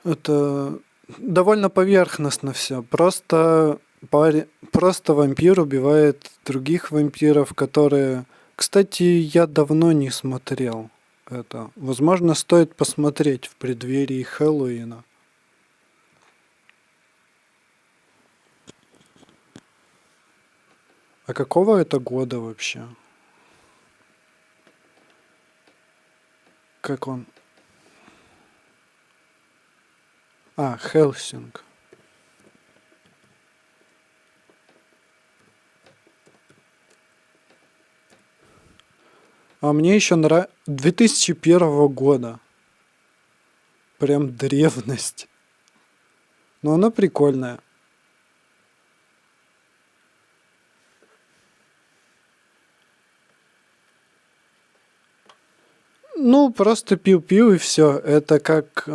Это довольно поверхностно все. Просто вампир убивает других вампиров, которые... Кстати, я давно не смотрел это. Возможно, стоит посмотреть в преддверии Хэллоуина. А какого это года вообще? Как он? А, Хелсинг. А мне еще нравится 2001 года. Прям древность. Но она прикольная. Ну, просто пил-пил и все. Это как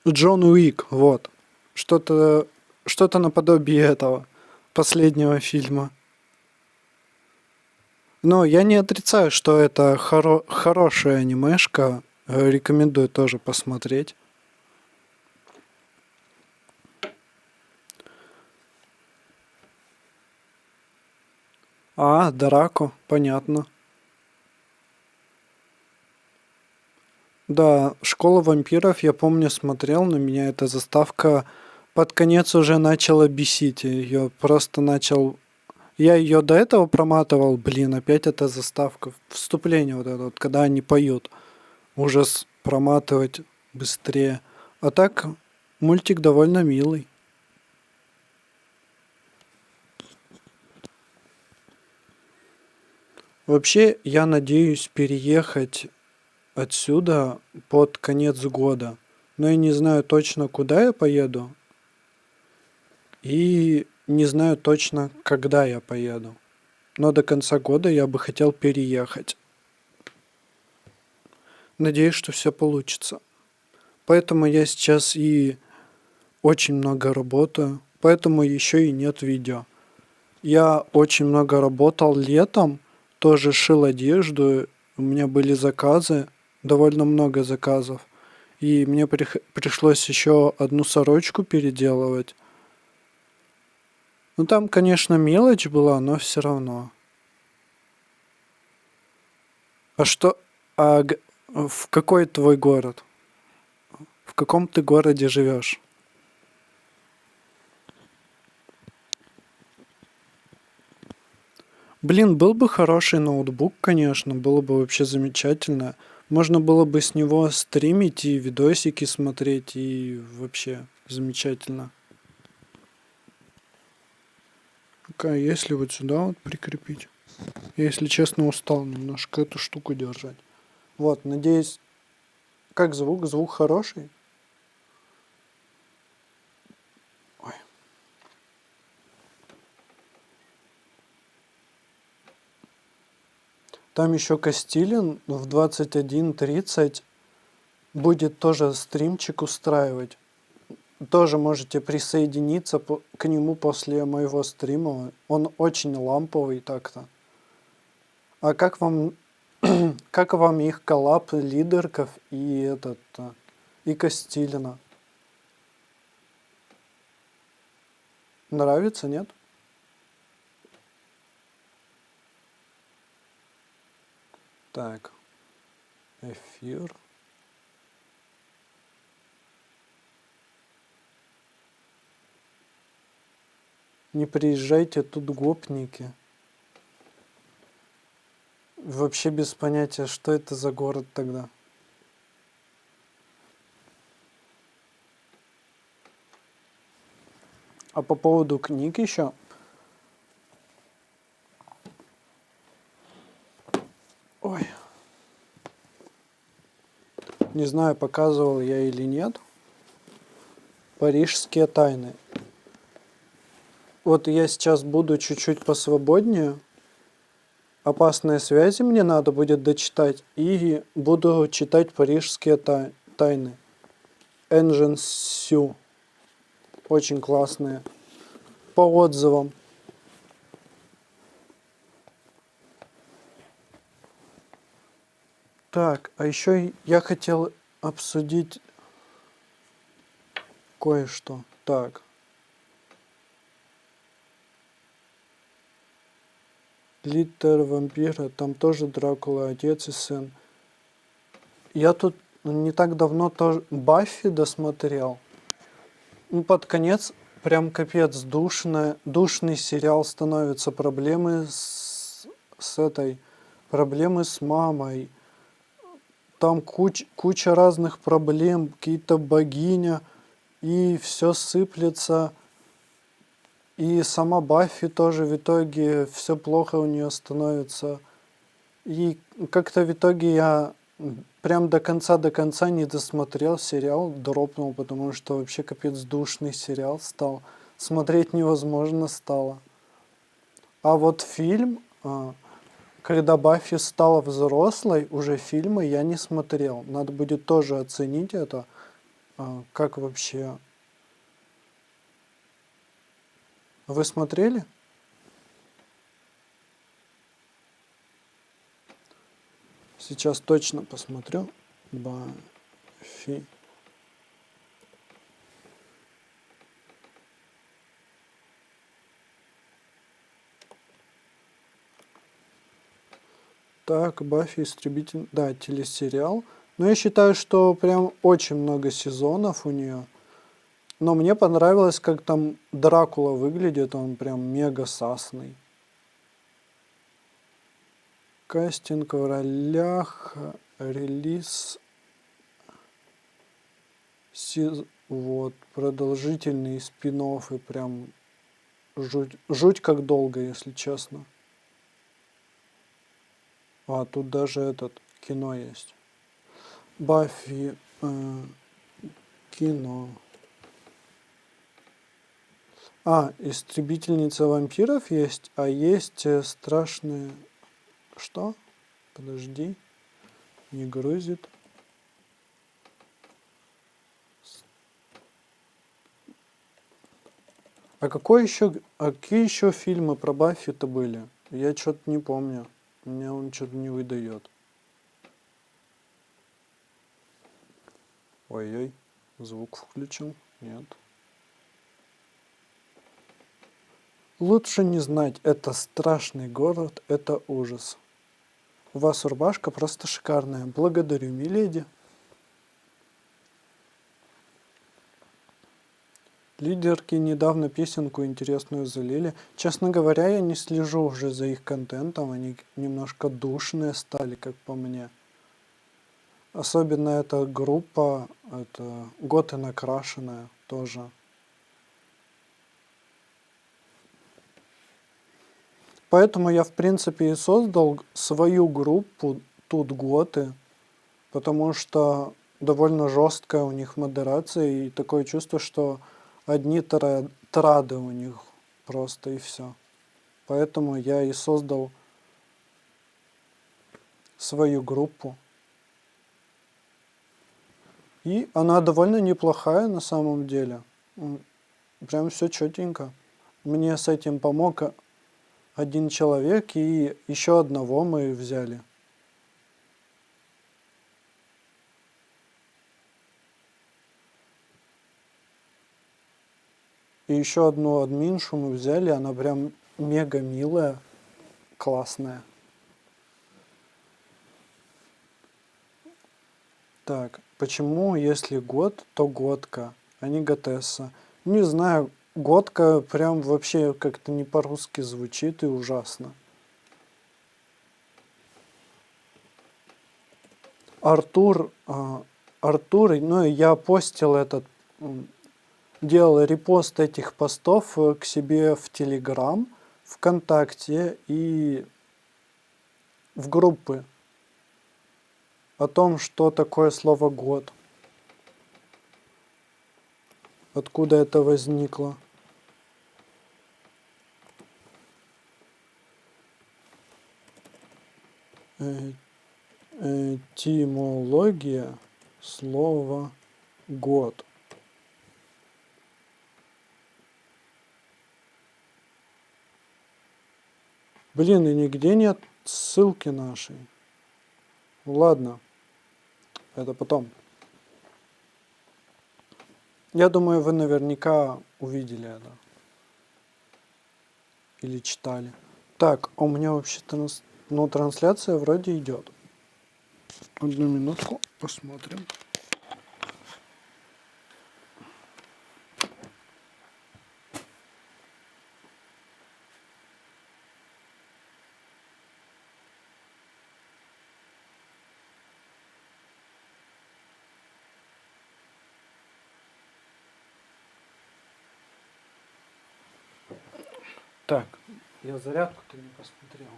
Джон Уик, вот. Что-то что-то наподобие этого последнего фильма. Но я не отрицаю, что это хорошая анимешка. Рекомендую тоже посмотреть. А, Драко, понятно. Да, «Школа вампиров», я помню, смотрел, но меня эта заставка под конец уже начала бесить. Ее просто начал... Я ее до этого проматывал, блин, опять эта заставка. Вступление вот это вот, когда они поют. Ужас проматывать быстрее. А так, мультик довольно милый. Вообще, я надеюсь переехать отсюда под конец года. Но я не знаю точно, куда я поеду. И не знаю точно, когда я поеду. Но до конца года я бы хотел переехать. Надеюсь, что все получится. Поэтому я сейчас и очень много работаю. Поэтому еще и нет видео. Я очень много работал летом. Тоже шил одежду. У меня были заказы. Довольно много заказов. И мне пришлось еще одну сорочку переделывать. Ну там, конечно, мелочь была, но все равно. А что... в какой твой город? В каком ты городе живешь? Блин, был бы хороший ноутбук, конечно, было бы вообще замечательно. Можно было бы с него стримить и видосики смотреть, и вообще замечательно. Какая, если вот сюда вот прикрепить? Я, если честно, устал немножко эту штуку держать. Вот, надеюсь, как звук? Звук хороший? Ой. Там еще Костилин в 21:30 будет тоже стримчик устраивать. Тоже можете присоединиться к нему после моего стрима. Он очень ламповый так-то. А как вам их коллаб Лидерков и и Костилина? Нравится, нет? Так, эфир. Не приезжайте, тут гопники. Вообще без понятия, что это за город тогда. А по поводу книг еще. Ой. Не знаю, показывал я или нет. Парижские тайны. Вот я сейчас буду чуть-чуть посвободнее. Опасные связи мне надо будет дочитать. И буду читать парижские тайны. Энжен Сю. Очень классные. По отзывам. Так, а еще я хотел обсудить кое-что. Так. Литр вампира, там тоже Дракула, отец и сын. Я тут не так давно тоже Баффи досмотрел. Ну, под конец прям капец душный сериал становится. Проблемы проблемы с мамой. Там куча разных проблем, какие-то богиня, и все сыплется. И сама Баффи тоже в итоге все плохо у нее становится. И как-то в итоге я прям до конца не досмотрел сериал, дропнул, потому что вообще капец душный сериал стал. Смотреть невозможно стало. А вот фильм, когда Баффи стала взрослой, уже фильмы я не смотрел. Надо будет тоже оценить это, как вообще. Вы смотрели? Сейчас точно посмотрю. Баффи. Так, Баффи Истребитель... Да, телесериал. Но я считаю, что прям очень много сезонов у нее. Но мне понравилось, как там Дракула выглядит. Он прям мега сасный. Кастинг в ролях, релиз, вот, продолжительные спин-оффы, прям жуть как долго, если честно. А, тут даже этот, кино есть. Баффи, кино. А, Истребительница вампиров есть, а есть страшные... Что? Подожди. Не грузит. А какие еще фильмы про Баффи-то были? Я что-то не помню. Мне он что-то не выдает. Ой-ой, звук включил. Нет. Лучше не знать, это страшный город, это ужас. У вас рубашка просто шикарная. Благодарю, миледи. Лидерки недавно песенку интересную залили. Честно говоря, я не слежу уже за их контентом. Они немножко душные стали, как по мне. Особенно эта группа, это Готы Накрашенная тоже. Поэтому я, в принципе, и создал свою группу тут Готы, потому что довольно жесткая у них модерация и такое чувство, что одни трады у них просто и все. Поэтому я и создал свою группу. И она довольно неплохая на самом деле. Прям все четенько. Мне с этим помог один человек, и еще одного мы взяли. И еще одну админшу мы взяли, она прям мега милая, классная. Так, почему, если год, то годка, а не готесса? Не знаю, годка прям вообще как-то не по-русски звучит и ужасно. Артур, ну я постил делал репост этих постов к себе в Телеграм, ВКонтакте и в группы о том, что такое слово «год», откуда это возникло. Этимология слова «год». Блин, и нигде нет ссылки нашей. Ладно, это потом. Я думаю, вы наверняка увидели это. Или читали. Так, а у меня вообще трансляция вроде идет. Одну минутку, посмотрим. Так, я зарядку-то не посмотрел.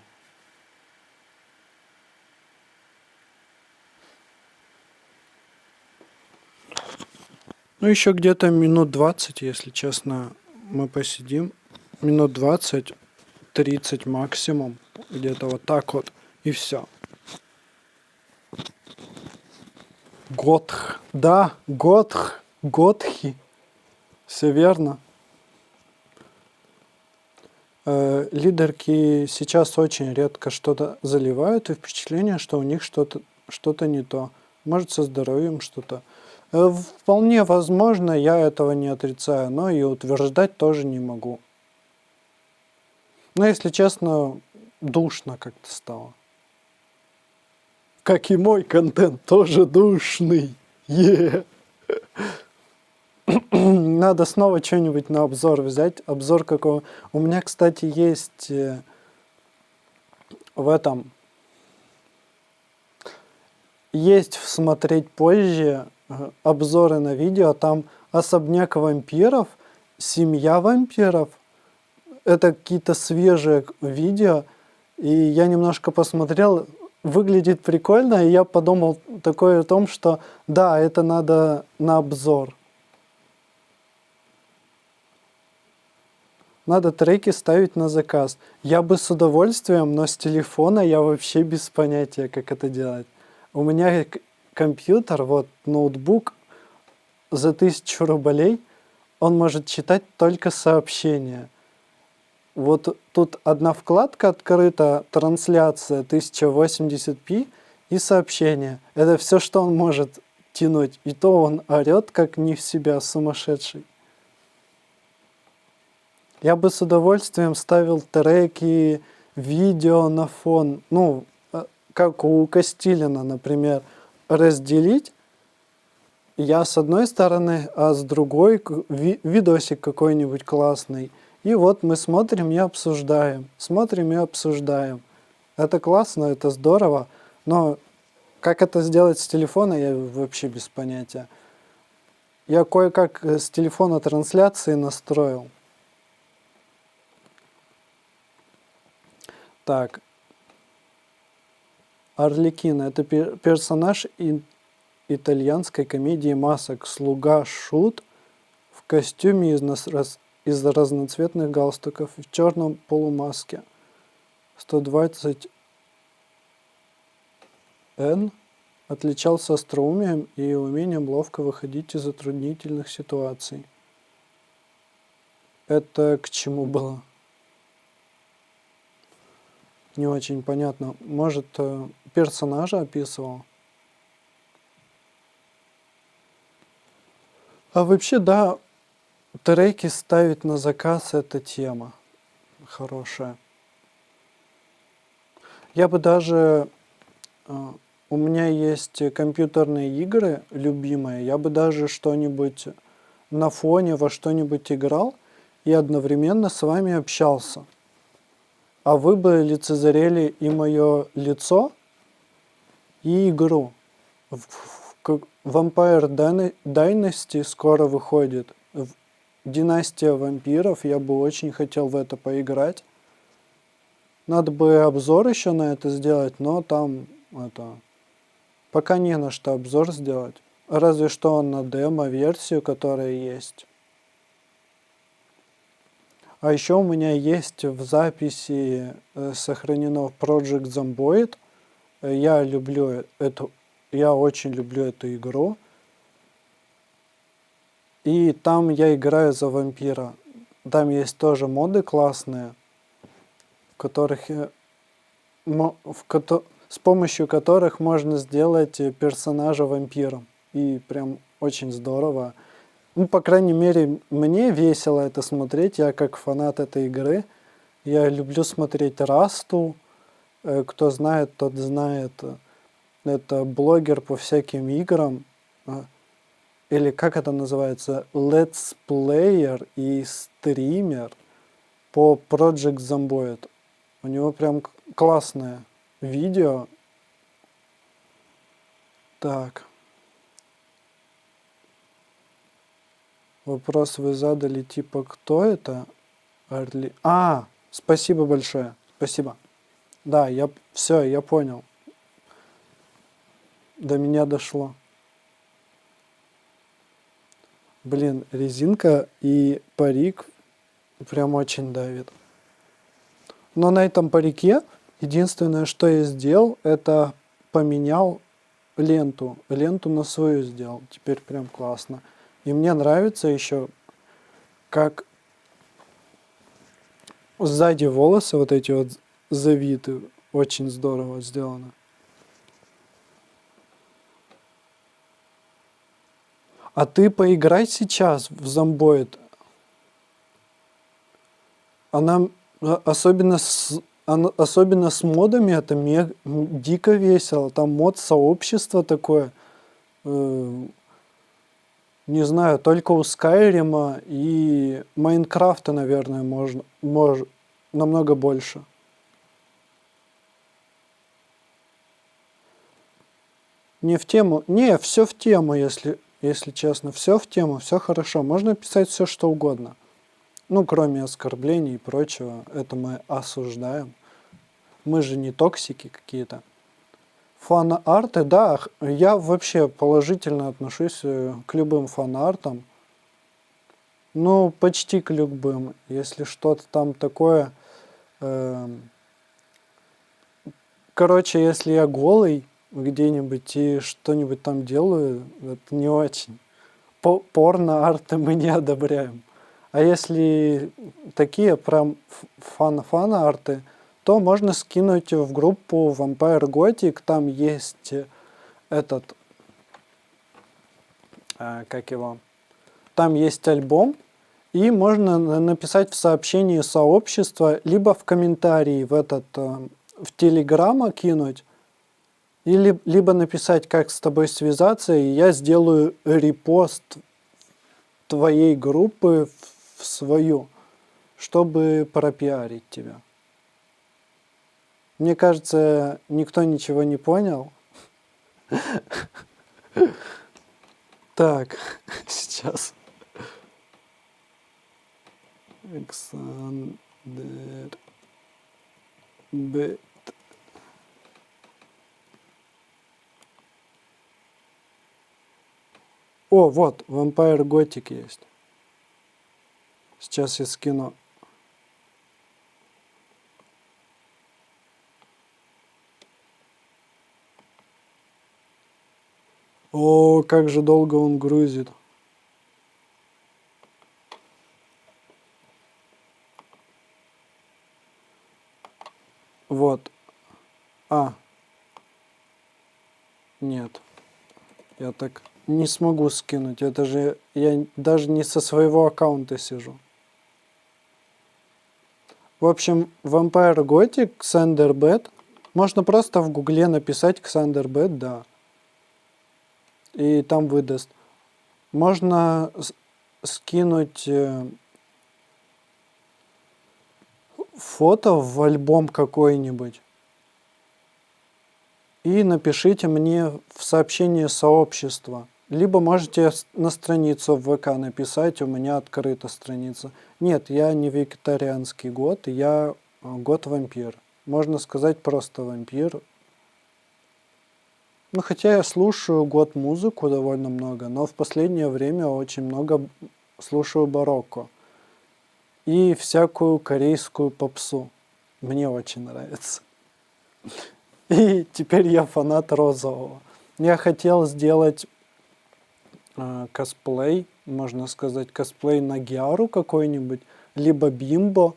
Ну, еще где-то минут 20, если честно, мы посидим. Минут 20, 30 максимум. Где-то вот так вот. И все. Готх. Да, Готх. Готхи. Все верно. Лидерки сейчас очень редко что-то заливают, и впечатление, что у них что-то не то. Может, со здоровьем что-то. Вполне возможно, я этого не отрицаю, но и утверждать тоже не могу. Но, если честно, душно как-то стало. Как и мой контент, тоже душный. Надо снова что-нибудь на обзор взять. Обзор какого... У меня, кстати, есть в этом... Есть смотреть позже обзоры на видео. Там особняк вампиров, семья вампиров. Это какие-то свежие видео. И я немножко посмотрел. Выглядит прикольно. И я подумал такое о том, что да, это надо на обзор. Надо треки ставить на заказ. Я бы с удовольствием, но с телефона я вообще без понятия, как это делать. У меня компьютер, вот ноутбук за 1000 рублей, он может читать только сообщения. Вот тут одна вкладка открыта, трансляция 1080p и сообщения. Это все, что он может тянуть. И то он орет, как не в себя, сумасшедший. Я бы с удовольствием ставил треки, видео на фон. Ну, как у Костилина, например, разделить. Я с одной стороны, а с другой видосик какой-нибудь классный. И вот мы смотрим и обсуждаем. Смотрим и обсуждаем. Это классно, это здорово. Но как это сделать с телефона, я вообще без понятия. Я кое-как с телефона трансляции настроил. Так. Арлекино — это персонаж итальянской комедии масок. Слуга Шут в костюме из разноцветных галстуков и в черном полумаске. 120 Н отличался остроумием и умением ловко выходить из затруднительных ситуаций. Это к чему было? Не очень понятно. Может, персонажа описывал? А вообще, да, треки ставить на заказ — это тема хорошая. Я бы даже... У меня есть компьютерные игры любимые. Я бы даже что-нибудь на фоне во что-нибудь играл и одновременно с вами общался. А вы бы лицезрели и мое лицо, и игру. Vampire Dynasty скоро выходит. Династия вампиров. Я бы очень хотел в это поиграть. Надо бы обзор еще на это сделать, но там пока не на что обзор сделать. Разве что на демо-версию, которая есть. А еще у меня есть в записи сохранено Project Zomboid. Я очень люблю эту игру. И там я играю за вампира. Там есть тоже моды классные, с помощью которых можно сделать персонажа вампиром. И прям очень здорово. Ну, по крайней мере, мне весело это смотреть. Я как фанат этой игры. Я люблю смотреть Расту. Кто знает, тот знает. Это блогер по всяким играм. Или как это называется? Летсплеер и стример по Project Zomboid. У него прям классное видео. Так. Вопрос вы задали, типа, кто это? Арли... Спасибо большое. Спасибо. Да, я понял. До меня дошло. Блин, резинка и парик прям очень давит. Но на этом парике единственное, что я сделал, это поменял ленту. Ленту на свою сделал. Теперь прям классно. И мне нравится еще, как сзади волосы вот эти вот завиты. Очень здорово сделано. А ты поиграй сейчас в Zomboid. Она особенно с модами это дико весело. Там мод сообщества такое. Не знаю, только у Скайрима и Майнкрафта, наверное, можно намного больше. Не в тему. Не, все в тему, если честно. Все в тему, все хорошо. Можно писать все, что угодно. Ну, кроме оскорблений и прочего. Это мы осуждаем. Мы же не токсики какие-то. Фан-арты, да. Я вообще положительно отношусь к любым фан-артам. Ну, почти к любым. Если что-то там такое... Короче, если я голый где-нибудь и что-нибудь там делаю, это не очень. Порно-арты мы не одобряем. А если такие прям фан-арты, то можно скинуть в группу Vampire Gothic, там есть этот, как его, там есть альбом, и можно написать в сообщении сообщества, либо в комментарии в Телеграма кинуть, или либо написать, как с тобой связаться, и я сделаю репост твоей группы в свою, чтобы пропиарить тебя. Мне кажется, никто ничего не понял. Так, сейчас. Александр Б. О, вот, Vampire Gothic есть. Сейчас я скину. О, как же долго он грузит. Вот. Нет. Я так не смогу скинуть. Это же я даже не со своего аккаунта сижу. В общем, Vampire Gothic, Xanderbed. Можно просто в гугле написать Xanderbed, да. И там выдаст. Можно скинуть фото в альбом какой-нибудь. И напишите мне в сообщении сообщества. Либо можете на страницу в ВК написать, у меня открыта страница. Нет, я не вегетарианский год, я год-вампир. Можно сказать просто вампир. Ну, хотя я слушаю год-музыку довольно много, но в последнее время очень много слушаю барокко. И всякую корейскую попсу. Мне очень нравится. И теперь я фанат розового. Я хотел сделать косплей, можно сказать, косплей на Гиару какой-нибудь, либо Бимбо.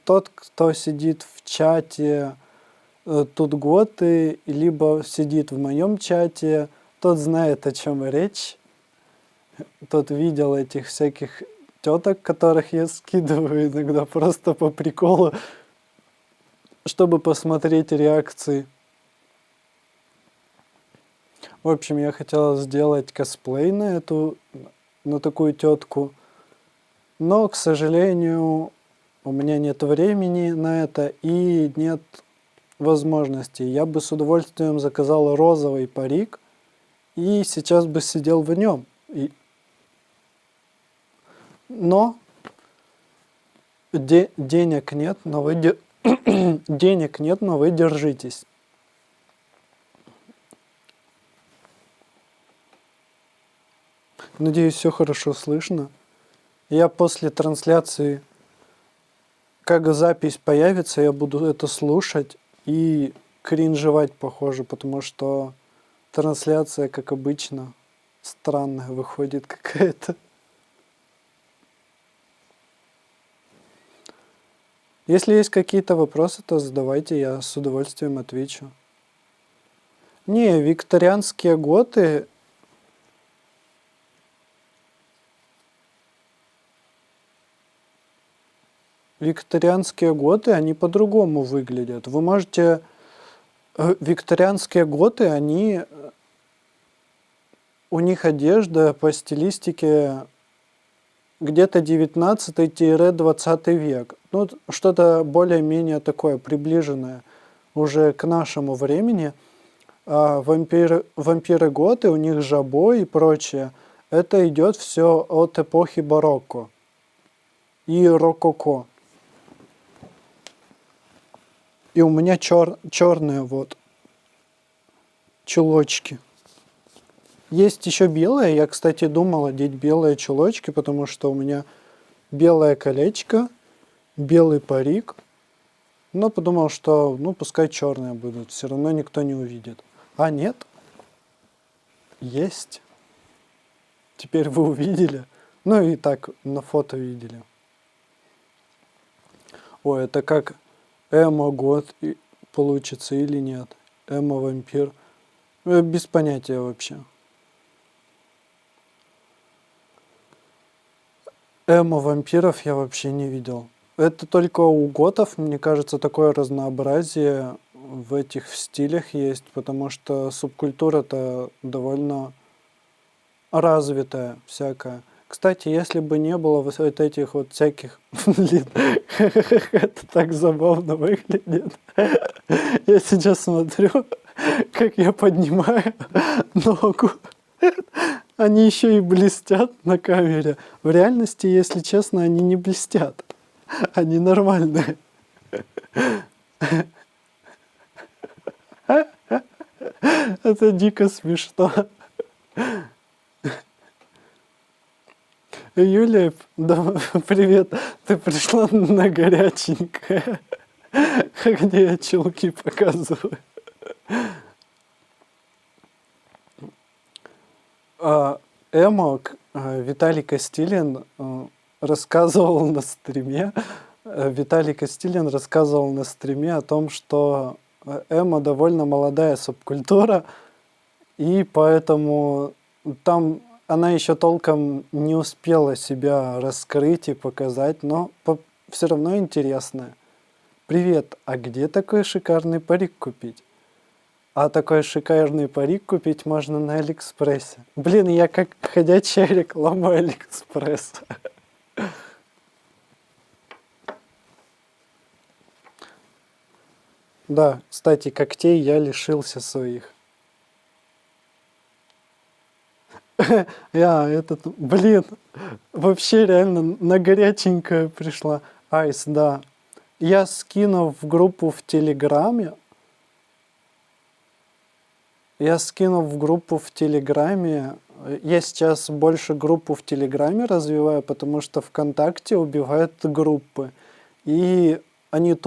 Тот, кто сидит в чате тут готы, либо сидит в моем чате, тот знает, о чем речь. Тут видел этих всяких теток, которых я скидываю иногда просто по приколу, чтобы посмотреть реакции. В общем, я хотел сделать косплей на такую тетку, но, к сожалению, у меня нет времени на это и нет возможности. Я бы с удовольствием заказал розовый парик и сейчас бы сидел в нем. Но денег нет, но вы денег нет, но вы держитесь. Надеюсь, все хорошо слышно. Я после трансляции, как запись появится, я буду это слушать и кринжевать, похоже, потому что трансляция, как обычно, странная выходит какая-то. Если есть какие-то вопросы, то задавайте, я с удовольствием отвечу. Не, викторианские готы... Викторианские готы, они по-другому выглядят. Вы можете... Викторианские готы, у них одежда по стилистике где-то 19-20 век. Ну, что-то более-менее такое приближенное уже к нашему времени. А вампиры-готы, у них жабо и прочее, это идет все от эпохи барокко и рококо. И у меня черные вот чулочки. Есть еще белые. Я, кстати, думал одеть белые чулочки, потому что у меня белое колечко, белый парик. Но подумал, что пускай черные будут, все равно никто не увидит. А нет. Есть. Теперь вы увидели. Ну и так на фото видели. Ой, это как эмо-год получится или нет? Эмо-вампир. Без понятия вообще. Эмо-вампиров я вообще не видел. Это только у готов, мне кажется, такое разнообразие в этих стилях есть, потому что субкультура-то довольно развитая всякая. Кстати, если бы не было вот этих вот всяких... Блин, это так забавно выглядит. Я сейчас смотрю, как я поднимаю ногу. Они еще и блестят на камере. В реальности, если честно, они не блестят. Они нормальные. Это дико смешно. Юлия, да, привет. Ты пришла на горяченькое. Где я чулки показываю? Эмо Виталий Костилин рассказывал на стриме. Виталий Костилин рассказывал на стриме о том, что эмо довольно молодая субкультура, и поэтому там она еще толком не успела себя раскрыть и показать, но все равно интересная. Привет, а где такой шикарный парик купить? А такой шикарный парик купить можно на Алиэкспрессе. Блин, я как ходячая реклама Алиэкспресса. Да, кстати, когтей я лишился своих. Блин, вообще реально на горяченькое пришла. Айс, да. Я скину в группу в Телеграме. Я сейчас больше группу в Телеграме развиваю, потому что ВКонтакте убивают группы. И они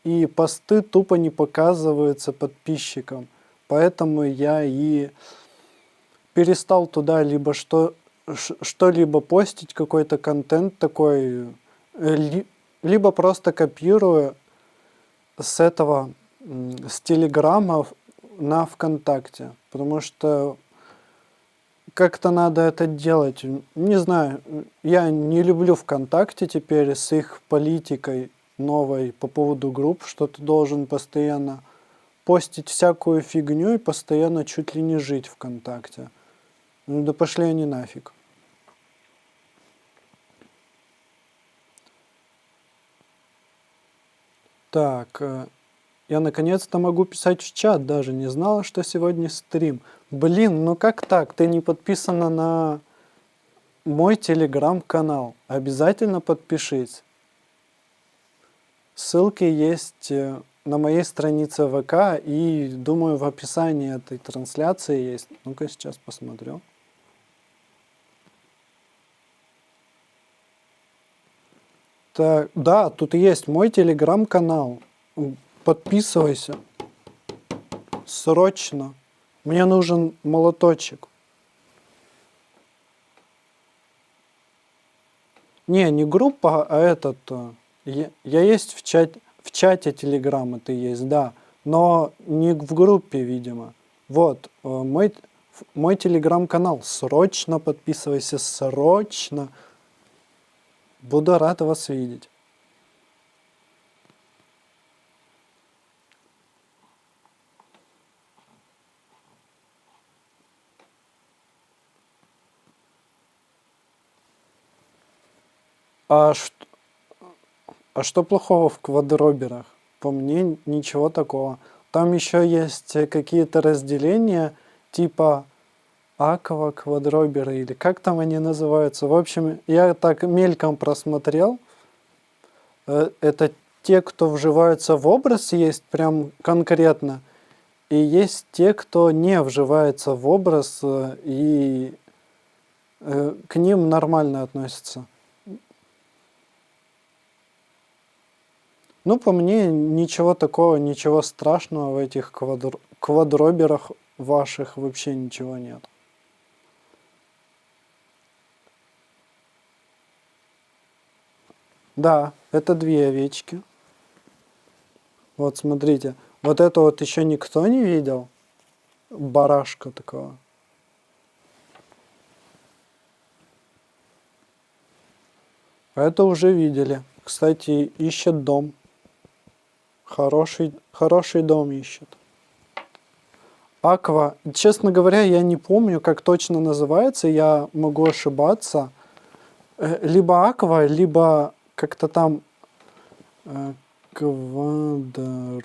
и посты тупо не показываются подписчикам. Поэтому я и перестал туда что-либо постить, какой-то контент такой, либо просто копирую с Телеграма на ВКонтакте. Потому что как-то надо это делать. Не знаю, я не люблю ВКонтакте теперь с их политикой новой по поводу групп, что ты должен постоянно постить всякую фигню и постоянно чуть ли не жить ВКонтакте. Ну да пошли они нафиг. Так, я наконец-то могу писать в чат, даже не знала, что сегодня стрим. Блин, ну как так? Ты не подписана на мой телеграм-канал. Обязательно подпишись. Ссылки есть на моей странице ВК и, думаю, в описании этой трансляции есть. Ну-ка, сейчас посмотрю. Так, да, тут есть мой телеграм-канал. Подписывайся. Срочно. Мне нужен молоточек. Не группа, а этот. Я есть в чате телеграма ты есть, да. Но не в группе, видимо. Вот, мой телеграм-канал. Срочно подписывайся, срочно. Буду рад вас видеть. А что плохого в квадроберах? По мне ничего такого. Там еще есть какие-то разделения, типа аква квадроберы, или как там они называются. В общем, я так мельком просмотрел. Это те, кто вживаются в образ, есть прям конкретно. И есть те, кто не вживается в образ, и к ним нормально относятся. Ну, по мне, ничего такого, ничего страшного в этих квадроберах ваших вообще ничего нет. Да, это 2 овечки. Вот, смотрите. Вот это вот еще никто не видел. Барашка такого. Это уже видели. Кстати, ищет дом. Хороший дом ищет. Аква. Честно говоря, я не помню, как точно называется. Я могу ошибаться. Либо аква, либо как-то там квадробе.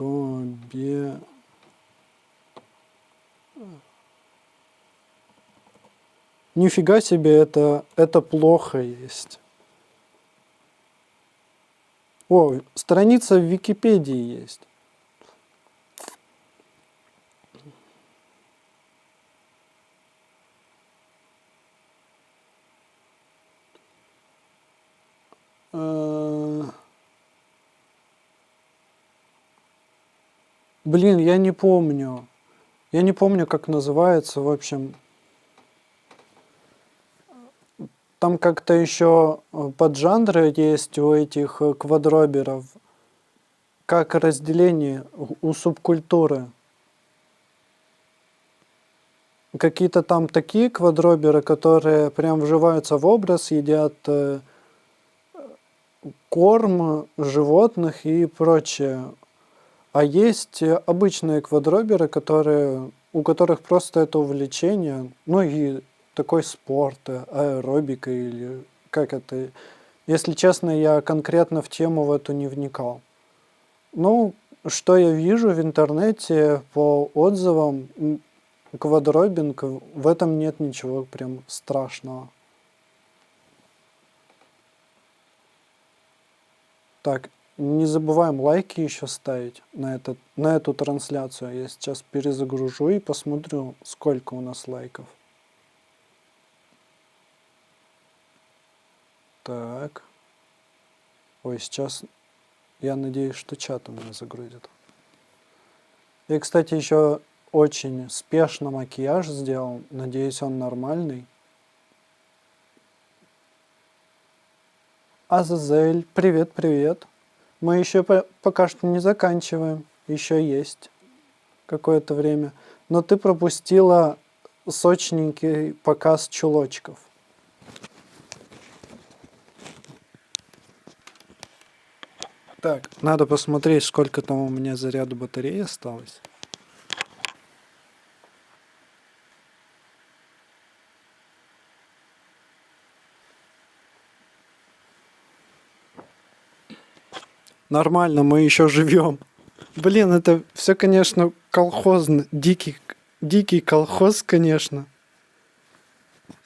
Нифига себе, это плохо есть. О, страница в Википедии есть. Блин, я не помню. Я не помню, как называется, в общем. Там как-то еще поджанры есть у этих квадроберов. Как разделение у субкультуры. Какие-то там такие квадроберы, которые прям вживаются в образ, едят корм животных и прочее. А есть обычные квадроберы, у которых просто это увлечение, ну и такой спорт, аэробика или как это. Если честно, я конкретно в тему в эту не вникал. Ну, что я вижу в интернете по отзывам, квадробинг, в этом нет ничего прям страшного. Так, не забываем лайки еще ставить на эту трансляцию. Я сейчас перезагружу и посмотрю, сколько у нас лайков. Так. Ой, сейчас я надеюсь, что чат у меня загрузит. Я, кстати, еще очень спешно макияж сделал. Надеюсь, он нормальный. Азазель, привет. Мы еще пока что не заканчиваем. Еще есть какое-то время. Но ты пропустила сочненький показ чулочков. Так, надо посмотреть, сколько там у меня заряда батареи осталось. Нормально, мы еще живем. Блин, это все, конечно, колхозно. Дикий колхоз, конечно.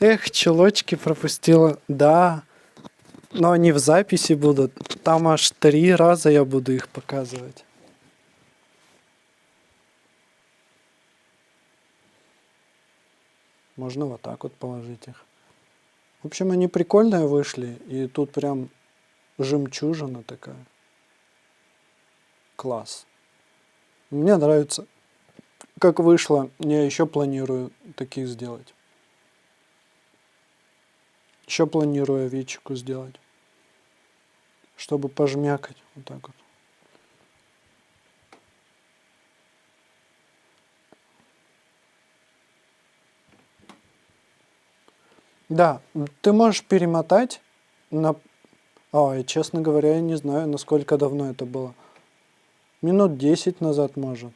Эх, чулочки пропустила. Да, но они в записи будут. Там аж 3 раза я буду их показывать. Можно вот так вот положить их. В общем, они прикольные вышли. И тут прям жемчужина такая. Класс. Мне нравится, как вышло. Я еще планирую таких сделать. Еще планирую овечку сделать. Чтобы пожмякать. Вот так вот. Да, ты можешь перемотать на... Ой, честно говоря, я не знаю, насколько давно это было. Минут 10 назад, может.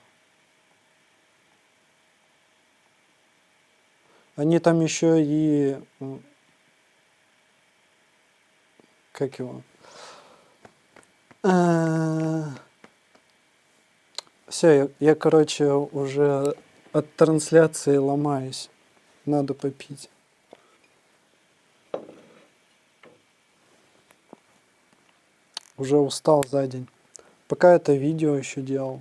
Они там еще и... Как его? Все, я, короче, уже от трансляции ломаюсь. Надо попить. Уже устал за день. Пока это видео еще делал.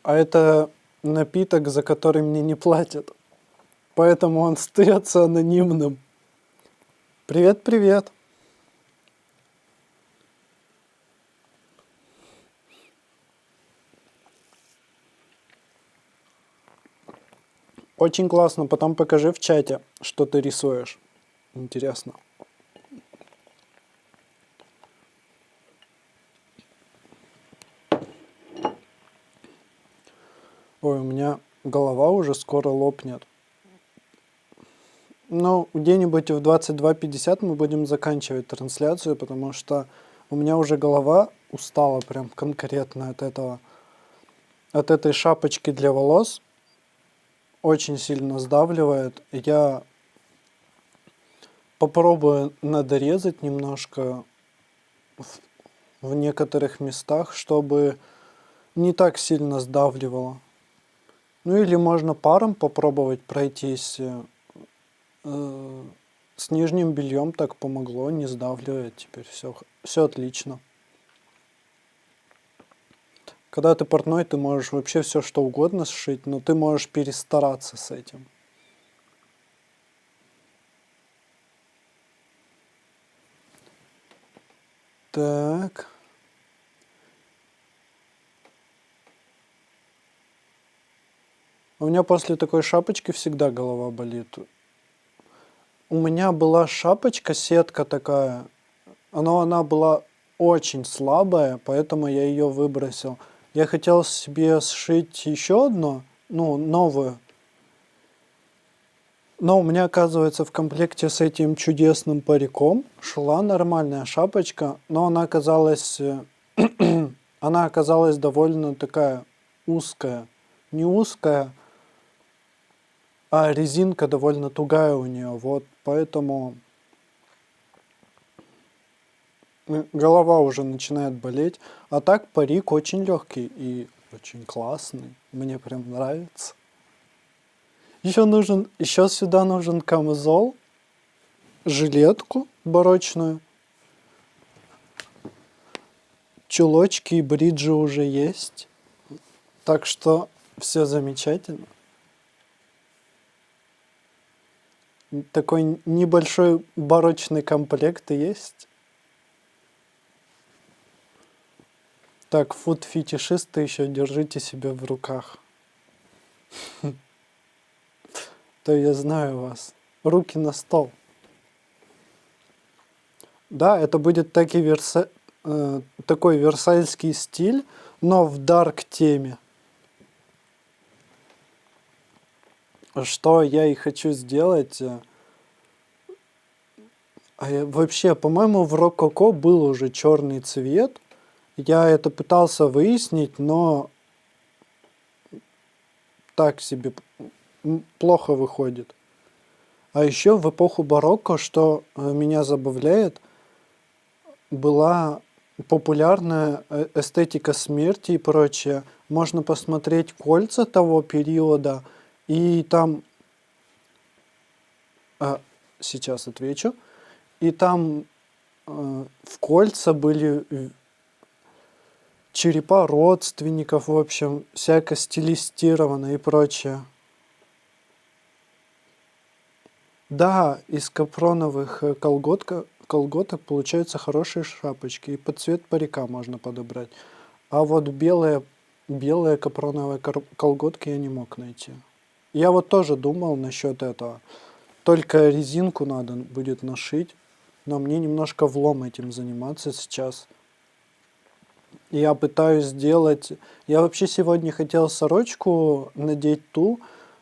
А это напиток, за который мне не платят. Поэтому он остается анонимным. Привет, привет. Очень классно. Потом покажи в чате, что ты рисуешь. Интересно. Ой, у меня голова уже скоро лопнет. Ну, где-нибудь в 22:50 мы будем заканчивать трансляцию, потому что у меня уже голова устала прям конкретно от этого. От этой шапочки для волос. Очень сильно сдавливает. Я попробую надорезать немножко в некоторых местах, чтобы не так сильно сдавливало. Ну или можно паром попробовать пройтись. С нижним бельем так помогло, не сдавливает теперь. Все отлично. Когда ты портной, ты можешь вообще все что угодно сшить, но ты можешь перестараться с этим. Так. У меня после такой шапочки всегда голова болит. У меня была шапочка, сетка такая, но она была очень слабая, поэтому я ее выбросил. Я хотел себе сшить еще одну, новую. Но у меня, оказывается, в комплекте с этим чудесным париком шла нормальная шапочка, но она оказалась довольно такая узкая. Не узкая, а резинка довольно тугая у нее. Вот поэтому голова уже начинает болеть. А так парик очень легкий и очень классный. Мне прям нравится. Еще сюда нужен камзол, жилетку барочную. Чулочки и бриджи уже есть. Так что все замечательно. Такой небольшой барочный комплект есть. Так, фуд-фетишисты еще держите себя в руках. То я знаю вас. Руки на стол. Да, это будет такой версальский стиль, но в дарк теме. Что я и хочу сделать. Вообще, по-моему, в рококо был уже черный цвет. Я это пытался выяснить, но так себе плохо выходит. А еще в эпоху барокко, что меня забавляет, была популярная эстетика смерти и прочее. Можно посмотреть кольца того периода, и там... сейчас отвечу. И там в кольца были черепа родственников, в общем, всяко стилистировано и прочее. Да, из капроновых колготок получаются хорошие шапочки, и под цвет парика можно подобрать. А вот белые капроновые колготки я не мог найти. Я вот тоже думал насчет этого. Только резинку надо будет нашить, но мне немножко влом этим заниматься сейчас. Я пытаюсь сделать... Я вообще сегодня хотел сорочку надеть ту,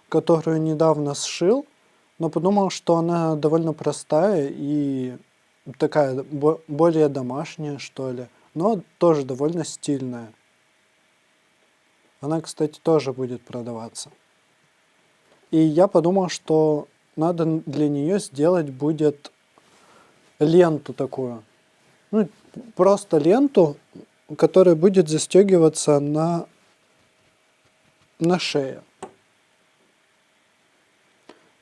которую недавно сшил, но подумал, что она довольно простая и такая более домашняя, что ли, но тоже довольно стильная. Она, кстати, тоже будет продаваться. И я подумал, что надо для нее сделать будет ленту такую. Ну, просто ленту, которая будет застегиваться на шее.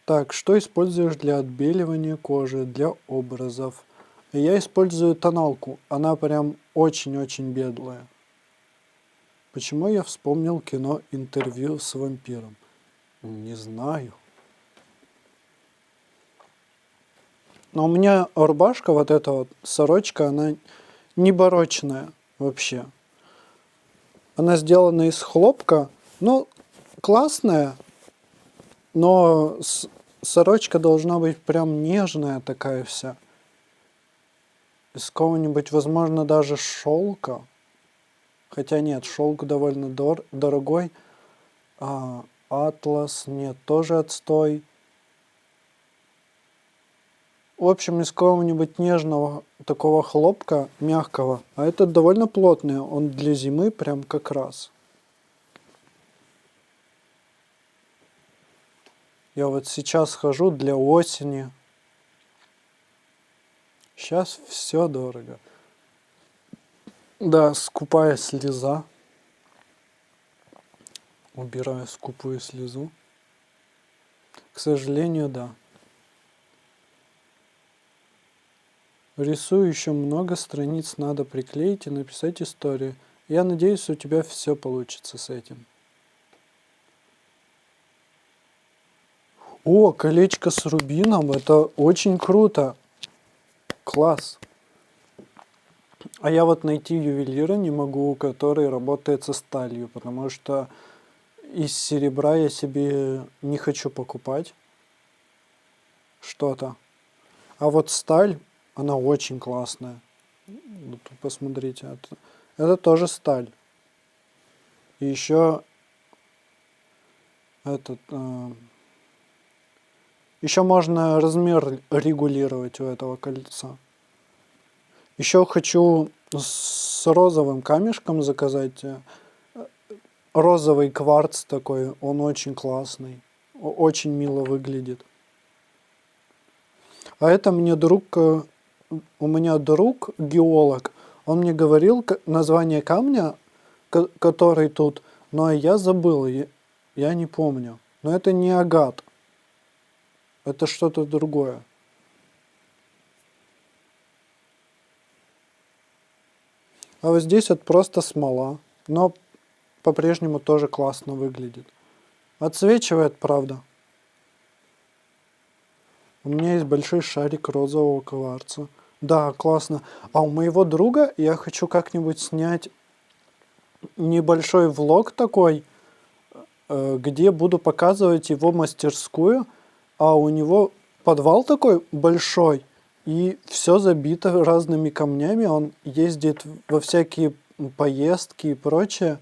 Так, что используешь для отбеливания кожи, для образов? Я использую тоналку. Она прям очень-очень беглая. Почему я вспомнил кино «Интервью с вампиром»? Не знаю. Но у меня рубашка, вот эта вот сорочка, она не барочная вообще. Она сделана из хлопка, ну, классная, но сорочка должна быть прям нежная такая вся. Из какого-нибудь, возможно, даже шелка. Хотя нет, шелк довольно дорогой. Атлас, нет, тоже отстой. В общем, из какого-нибудь нежного такого хлопка, мягкого. А этот довольно плотный, он для зимы прям как раз. Я вот сейчас хожу для осени. Сейчас все дорого. Да, скупая слеза. Убираю скупую слезу. К сожалению, да. Рисую еще много страниц, надо приклеить и написать историю. Я надеюсь, у тебя все получится с этим. О, колечко с рубином, это очень круто. Класс. А я вот найти ювелира не могу, который работает со сталью, потому что из серебра я себе не хочу покупать что-то. А вот сталь, она очень классная. Вот посмотрите, это тоже сталь. И еще еще можно размер регулировать у этого кольца. Еще хочу с розовым камешком заказать. Розовый кварц такой, он очень классный. Очень мило выглядит. А это у меня друг, геолог, он мне говорил название камня, который тут, но я забыл, я не помню. Но это не агат. Это что-то другое. А вот здесь вот просто смола, но по-прежнему тоже классно выглядит. Отсвечивает, правда. У меня есть большой шарик розового кварца. Да, классно. А у моего друга я хочу как-нибудь снять небольшой влог такой, где буду показывать его мастерскую, а у него подвал такой большой, и все забито разными камнями. Он ездит во всякие поездки и прочее,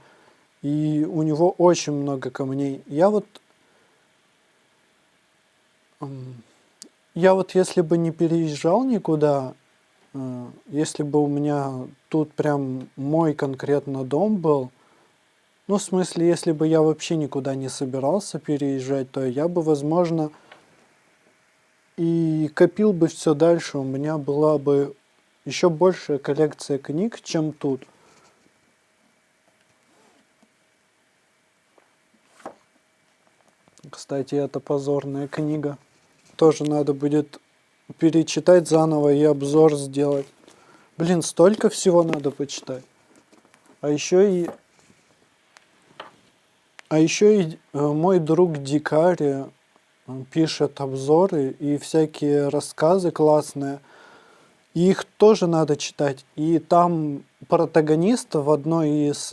и у него очень много камней. Я вот если бы не переезжал никуда, если бы у меня тут прям мой конкретно дом был, ну, в смысле, если бы я вообще никуда не собирался переезжать, то я бы, возможно, и копил бы все дальше. У меня была бы еще большая коллекция книг, чем тут. Кстати, это позорная книга. Тоже надо будет перечитать заново и обзор сделать. Блин, столько всего надо почитать. А еще и мой друг Дикарь пишет обзоры и всякие рассказы классные. И их тоже надо читать. И там протагонист в одной из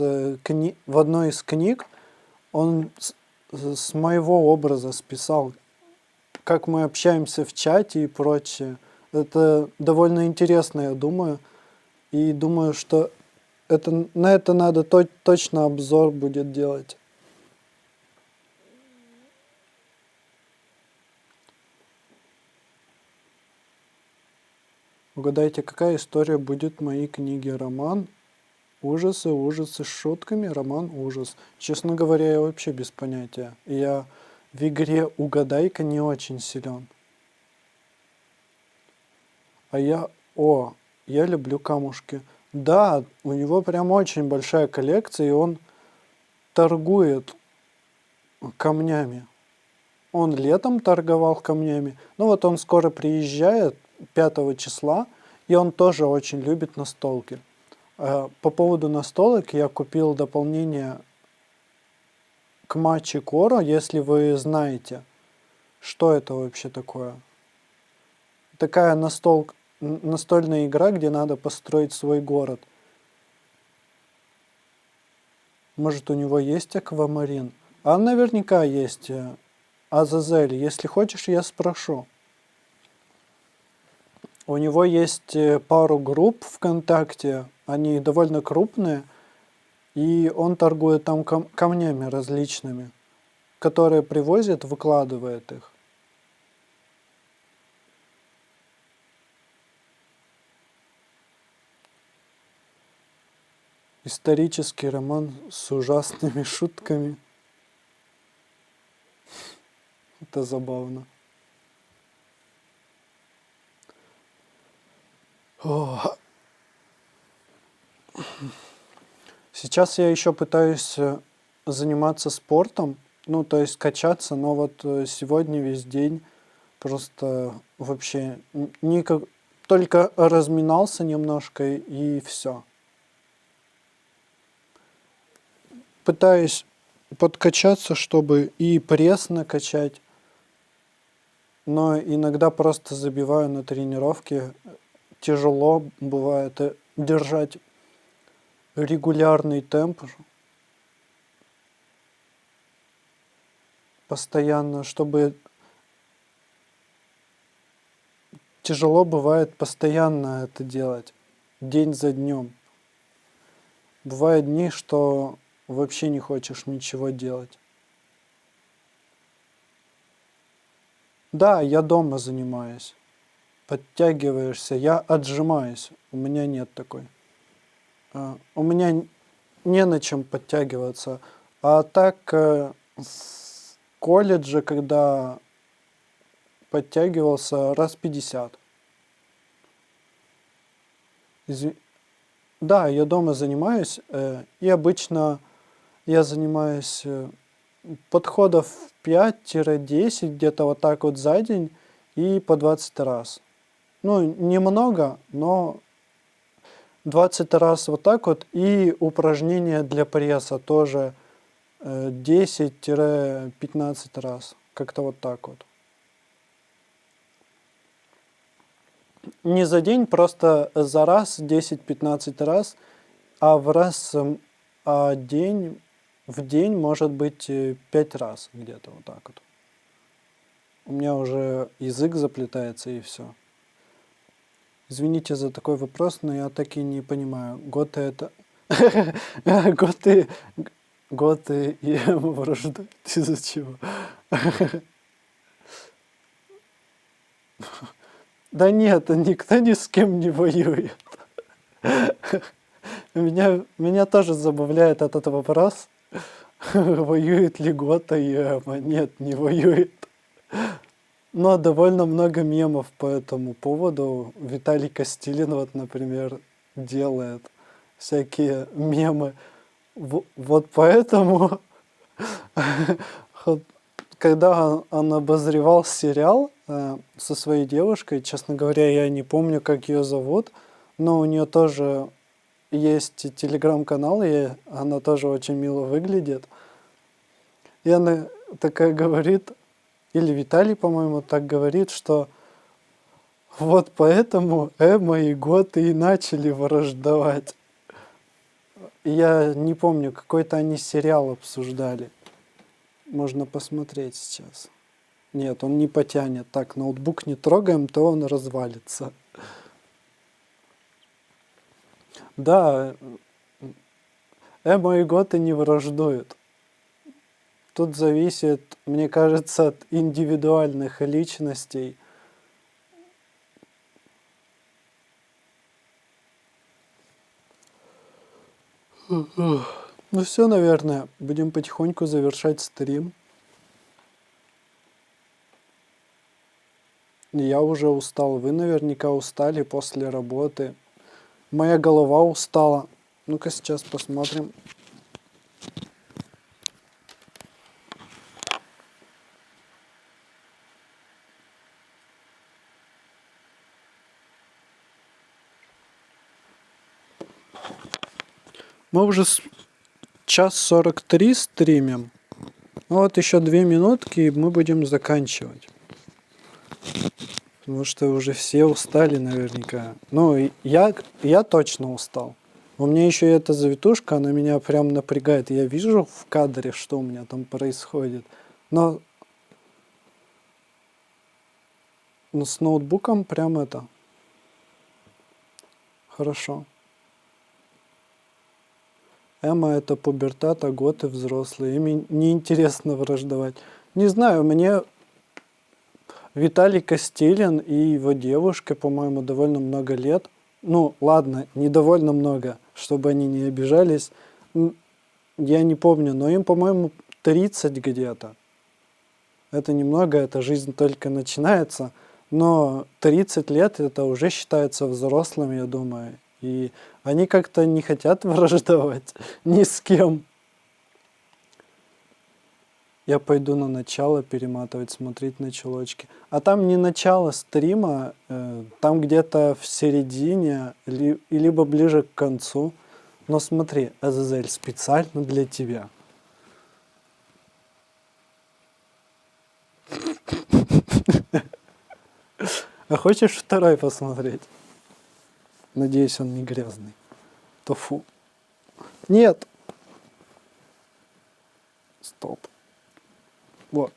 книг, он с моего образа списал, как мы общаемся в чате и прочее. Это довольно интересно, я думаю. И думаю, что на это надо точно обзор будет делать. Угадайте, какая история будет в моей книге? Роман ужасы, ужасы с шутками, роман ужас. Честно говоря, я вообще без понятия. Я в игре угадайка не очень силен. Я люблю камушки. Да, у него прям очень большая коллекция, и он торгует камнями. Он летом торговал камнями. Ну вот он скоро приезжает, 5 числа, и он тоже очень любит настолки. По поводу настолок я купил дополнение к Мачи Коро, если вы знаете, что это вообще такое. Такая настольная игра, где надо построить свой город. Может, у него есть аквамарин? А наверняка есть Азазель. Если хочешь, я спрошу. У него есть пару групп ВКонтакте, они довольно крупные, и он торгует там камнями различными, которые привозит, выкладывает их. Исторический роман с ужасными шутками. Это забавно. Сейчас я еще пытаюсь заниматься спортом, ну, то есть качаться, но вот сегодня весь день просто вообще только разминался немножко и все. Пытаюсь подкачаться, чтобы и пресс накачать, но иногда просто забиваю на тренировке. Тяжело бывает держать регулярный темп постоянно, чтобы тяжело бывает постоянно это делать, день за днем. Бывают дни, что вообще не хочешь ничего делать. Да, я дома занимаюсь. Подтягиваешься, я отжимаюсь. У меня нет такой. У меня не на чем подтягиваться. А так в колледже, когда подтягивался раз 50. Да, я дома занимаюсь, и обычно я занимаюсь подходов 5-10, где-то вот так вот за день, и по 20 раз. Ну, немного, но 20 раз вот так вот, и упражнения для пресса тоже 10-15 раз, как-то вот так вот. Не за день, просто за раз 10-15 раз, а в раз день в день, может быть, 5 раз где-то вот так вот. У меня уже язык заплетается и все. Извините за такой вопрос, но я так и не понимаю. Готы это... Готы... Готы и эмо враждуют. Из-за чего? Да нет, никто ни с кем не воюет. Меня тоже забавляет этот вопрос. Воюет ли Гота и эмо? Нет, не воюет. Но довольно много мемов по этому поводу. Виталий Костилин, вот, например, делает всякие мемы. Вот поэтому, когда он обозревал сериал со своей девушкой, честно говоря, я не помню, как ее зовут, но у нее тоже есть телеграм-канал, и она тоже очень мило выглядит. И она такая говорит, или Виталий, по-моему, так говорит, что вот поэтому эмо и готы и начали враждовать. Я не помню, какой-то они сериал обсуждали. Можно посмотреть сейчас. Нет, он не потянет. Так, ноутбук не трогаем, то он развалится. Да, эмо и готы не враждуют. Тут зависит, мне кажется, от индивидуальных личностей. Ну все, наверное, будем потихоньку завершать стрим. Я уже устал, вы наверняка устали после работы. Моя голова устала. Ну-ка сейчас посмотрим. Мы уже час 43 стримим. Ну вот еще 2 минутки, и мы будем заканчивать. Потому что уже все устали наверняка. Ну, я точно устал. У меня еще и эта завитушка, она меня прям напрягает. Я вижу в кадре, что у меня там происходит. Но с ноутбуком прям это... Хорошо. Эмо это пубертат, а готы взрослые. Ими неинтересно враждовать. Не знаю, мне Виталий Костилин и его девушка, по-моему, довольно много лет. Ну, ладно, не довольно много, чтобы они не обижались. Я не помню, но им, по-моему, 30 где-то. Это немного, эта жизнь только начинается. Но 30 лет это уже считается взрослым, я думаю. И они как-то не хотят враждовать ни с кем. Я пойду на начало перематывать, смотреть на чулочки. А там не начало стрима, там где-то в середине, либо ближе к концу. Но смотри, Азазель, специально для тебя. А хочешь второй посмотреть? Надеюсь, он не грязный. Тофу. Нет. Стоп. Вот.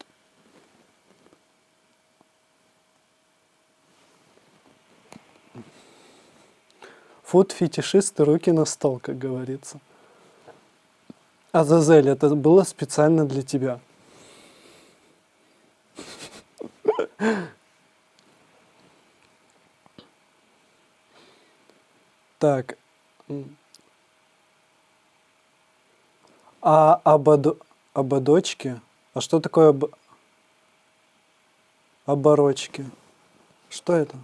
Фуд-фетишисты, руки на стол, как говорится. Азазель, это было специально для тебя. Так. А ободочки? А что такое оборочки? Что это?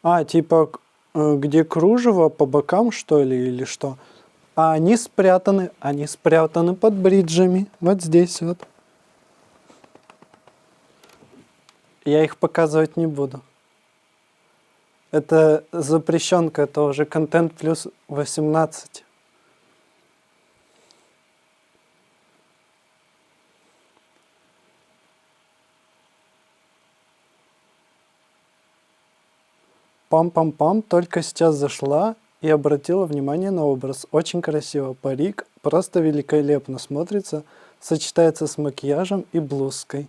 А, типа, где кружево по бокам, что ли, или что? А они спрятаны под бриджами. Вот здесь вот. Я их показывать не буду. Это запрещенка, это уже контент плюс 18. Пам-пам-пам, только сейчас зашла и обратила внимание на образ. Очень красиво. Парик просто великолепно смотрится, сочетается с макияжем и блузкой.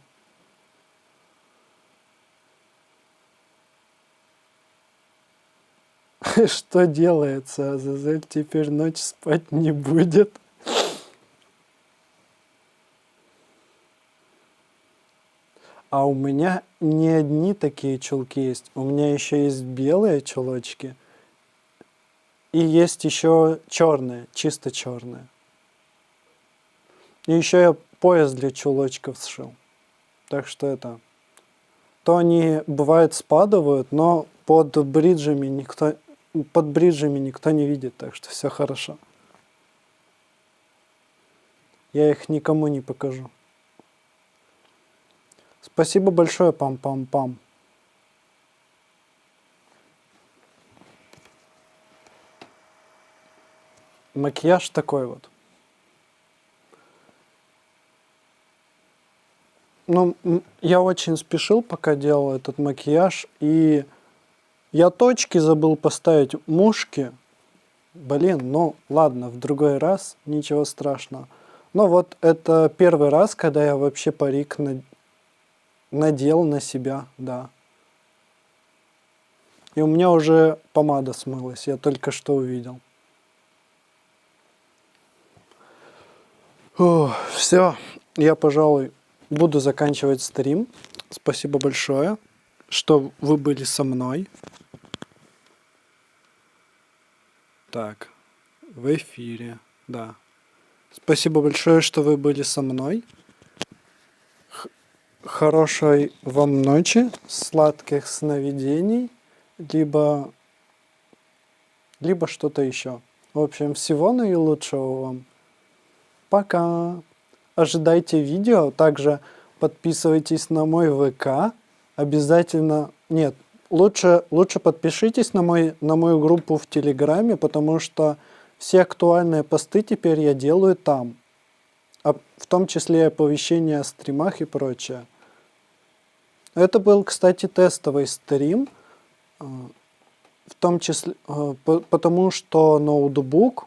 Что делается, Азазель теперь ночь спать не будет? А у меня не одни такие чулки есть. У меня еще есть белые чулочки. И есть еще черные, чисто черные. И еще я пояс для чулочков сшил. Так что это... То они, бывает, спадывают, но под бриджами никто не видит, так что все хорошо. Я их никому не покажу. Спасибо большое, пам-пам-пам. Макияж такой вот. Ну, я очень спешил, пока делал этот макияж, и я точки забыл поставить, мушки. Блин, ну ладно, в другой раз, ничего страшного. Но вот это первый раз, когда я вообще парик надел на себя, да. И у меня уже помада смылась, я только что увидел. Все, я, пожалуй, буду заканчивать стрим. Спасибо большое, что вы были со мной. Так, в эфире, да. Спасибо большое, что вы были со мной. Хорошей вам ночи, сладких сновидений, либо что-то еще. В общем, всего наилучшего вам. Пока. Ожидайте видео. Также подписывайтесь на мой ВК. Обязательно... Нет, лучше подпишитесь на мою группу в Телеграме, потому что все актуальные посты теперь я делаю там. В том числе оповещения о стримах и прочее. Это был, кстати, тестовый стрим. В том числе, потому что ноутбук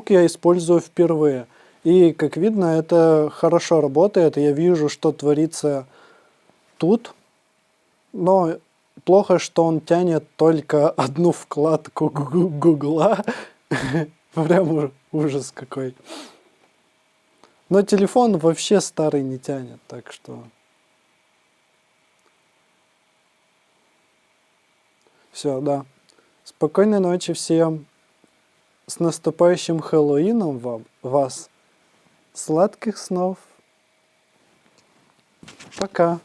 я использую впервые. И, как видно, это хорошо работает. Я вижу, что творится тут. Но плохо, что он тянет только одну вкладку Гугла. Прям ужас какой. Но телефон вообще старый не тянет, так что... Все, да. Спокойной ночи всем. С наступающим Хэллоуином вас. Сладких снов. Пока.